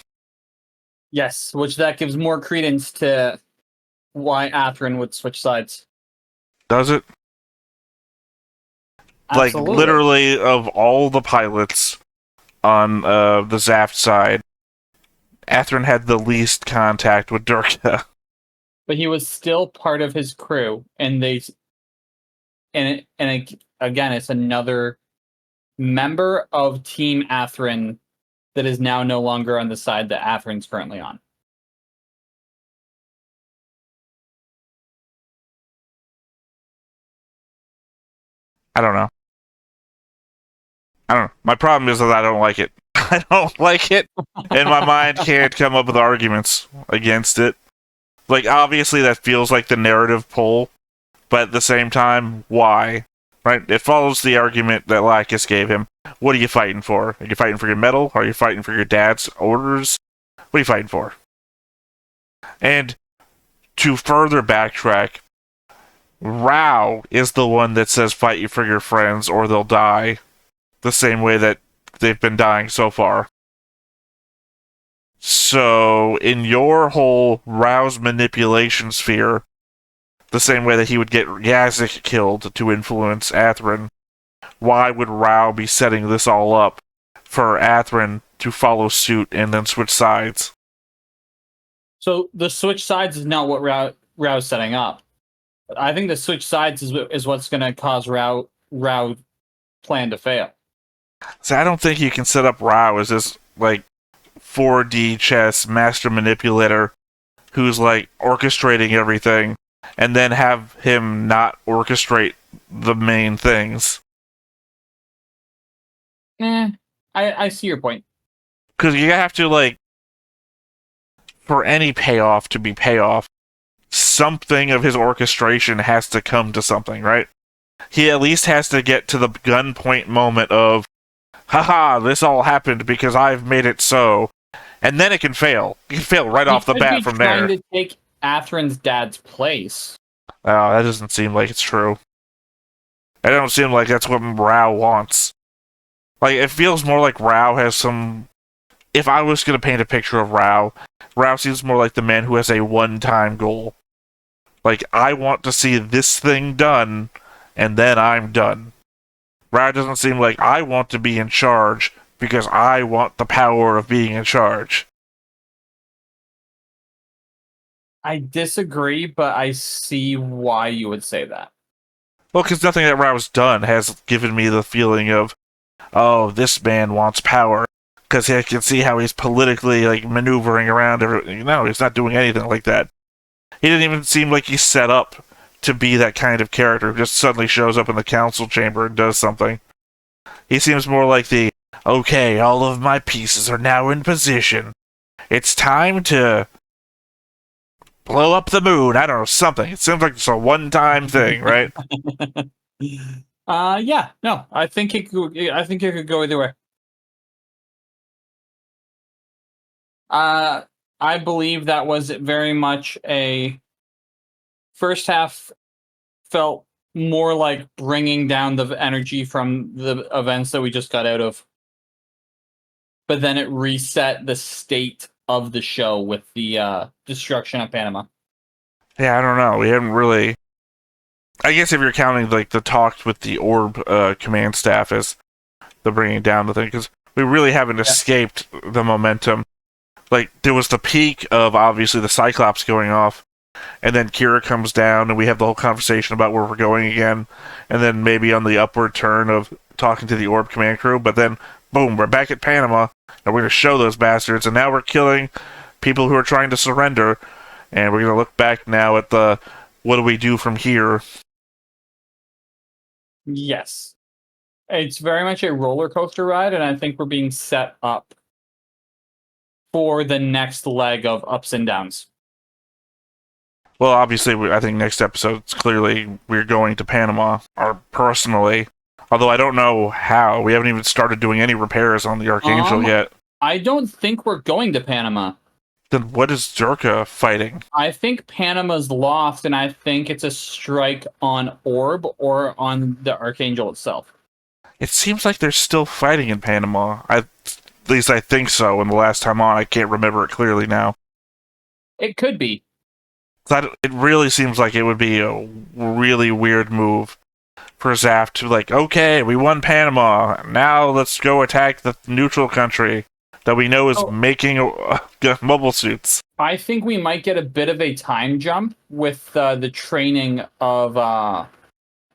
Yes, which that gives more credence to why Athrun would switch sides.
Does it?
Absolutely.
Like, literally, of all the pilots on the zaft side, Athrun had the least contact with Durka.
But he was still part of his crew, and again, it's another member of Team Athrun that is now no longer on the side that Athrun's currently on.
I don't know. My problem is that I don't like it. I don't like it, and my mind can't come up with arguments against it. Like, obviously that feels like the narrative pull, but at the same time, why? Right? It follows the argument that Lacus gave him. What are you fighting for? Are you fighting for your medal? Are you fighting for your dad's orders? What are you fighting for? And to further backtrack, Rao is the one that says fight you for your friends or they'll die. The same way that they've been dying so far. So, in your whole Rao's manipulation sphere, the same way that he would get Yazik killed to influence Athrun, why would Rao be setting this all up for Athrun to follow suit and then switch sides?
So the switch sides is not what Rao's setting up. I think the switch sides is what's going to cause Rao plan to fail.
So I don't think you can set up Rao as this, like, 4D chess master manipulator who's, like, orchestrating everything and then have him not orchestrate the main things.
I see your point.
Because you have to, like, for any payoff to be payoff, something of his orchestration has to come to something, right? He at least has to get to the gunpoint moment of, haha, this all happened because I've made it so. And then it can fail. It can fail right off the bat from there.
He's trying to take Atherin's dad's place.
Oh, that doesn't seem like it's true. It don't seem like that's what Rao wants. Like, it feels more like Rao has some... If I was going to paint a picture of Rao, Rao seems more like the man who has a one-time goal. Like, I want to see this thing done, and then I'm done. Rao doesn't seem like I want to be in charge because I want the power of being in charge.
I disagree, but I see why you would say that.
Well, because nothing that Rao's done has given me the feeling of, oh, this man wants power. Because I can see how he's politically, like, maneuvering around everything. No, he's not doing anything like that. He didn't even seem like he's set up to be that kind of character who just suddenly shows up in the council chamber and does something. He seems more like the, okay, all of my pieces are now in position. It's time to blow up the moon. I don't know, something. It seems like it's a one-time thing, right?
Yeah, no, I think it could go either way. I believe that was very much a first half felt more like bringing down the energy from the events that we just got out of. But then it reset the state of the show with the destruction of Panama.
Yeah, I don't know. We haven't really... I guess if you're counting like the talks with the Orb command staff as the bringing down the thing, because we really haven't escaped the momentum. Like, there was the peak of, obviously, the Cyclops going off, and then Kira comes down, and we have the whole conversation about where we're going again, and then maybe on the upward turn of talking to the Orb command crew, but then, boom, we're back at Panama, and we're going to show those bastards, and now we're killing people who are trying to surrender, and we're going to look back now at the, what do we do from here?
Yes. It's very much a roller coaster ride, and I think we're being set up for the next leg of ups and downs.
Well, obviously, I think next episode, it's clearly we're going to Panama, or personally. Although I don't know how. We haven't even started doing any repairs on the Archangel yet.
I don't think we're going to Panama.
Then what is Durka fighting?
I think Panama's lost, and I think it's a strike on Orb or on the Archangel itself.
It seems like they're still fighting in Panama. At least I think so. And the last time on, I can't remember it clearly now.
It could be.
It really seems like it would be a really weird move for Zaft to, like, okay, we won Panama. Now let's go attack the neutral country that we know is making mobile suits.
I think we might get a bit of a time jump with the training of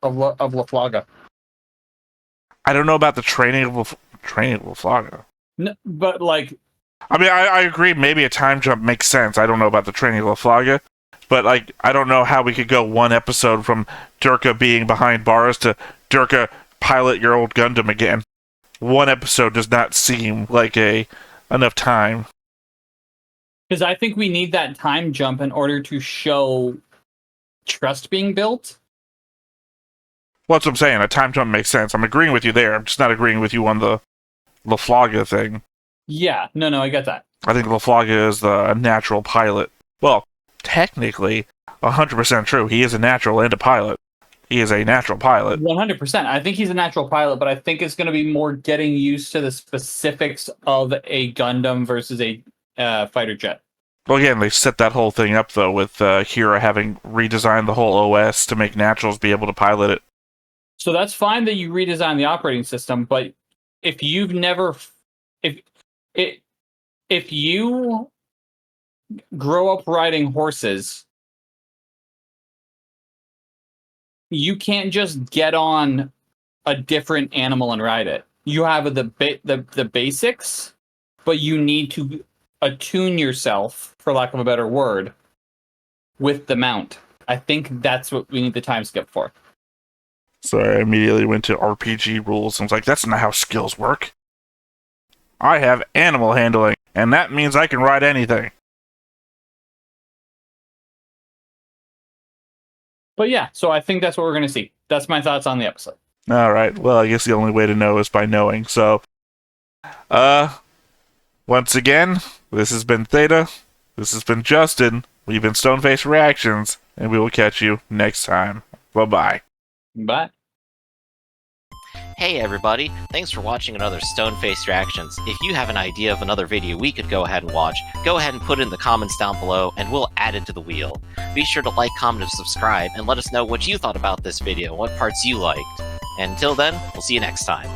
LaFlaga.
I don't know about the training of LaFlaga.
No, but, like...
I mean, I agree, maybe a time jump makes sense. I don't know about the training of LaFlaga, but, like, I don't know how we could go one episode from Durka being behind bars to Durka pilot your old Gundam again. One episode does not seem like enough time.
Because I think we need that time jump in order to show trust being built.
Well, that's what I'm saying. A time jump makes sense. I'm agreeing with you there. I'm just not agreeing with you on the LaFlaga thing.
Yeah, no, I get that.
I think LaFlaga is the natural pilot. Well, technically, 100% true. He is a natural and a pilot. He is a natural pilot.
100%. I think he's a natural pilot, but I think it's going to be more getting used to the specifics of a Gundam versus a fighter jet.
Well, again, they set that whole thing up, though, with Hira having redesigned the whole OS to make naturals be able to pilot it.
So that's fine that you redesign the operating system, but if you've never... If you grow up riding horses, you can't just get on a different animal and ride it. You have the basics, but you need to attune yourself, for lack of a better word, with the mount. I think that's what we need the time skip for.
So I immediately went to RPG rules and was like, that's not how skills work. I have animal handling, and that means I can ride anything.
But yeah, so I think that's what we're going to see. That's my thoughts on the episode.
All right. Well, I guess the only way to know is by knowing. So, once again, this has been Theta. This has been Justin. We've been Stoneface Reactions, and we will catch you next time. Bye-bye.
Bye.
Hey everybody, thanks for watching another Stoneface Reactions. If you have an idea of another video we could go ahead and watch, go ahead and put it in the comments down below and we'll add it to the wheel. Be sure to like, comment, and subscribe, and let us know what you thought about this video, what parts you liked. And until then, we'll see you next time.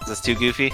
Is this too goofy?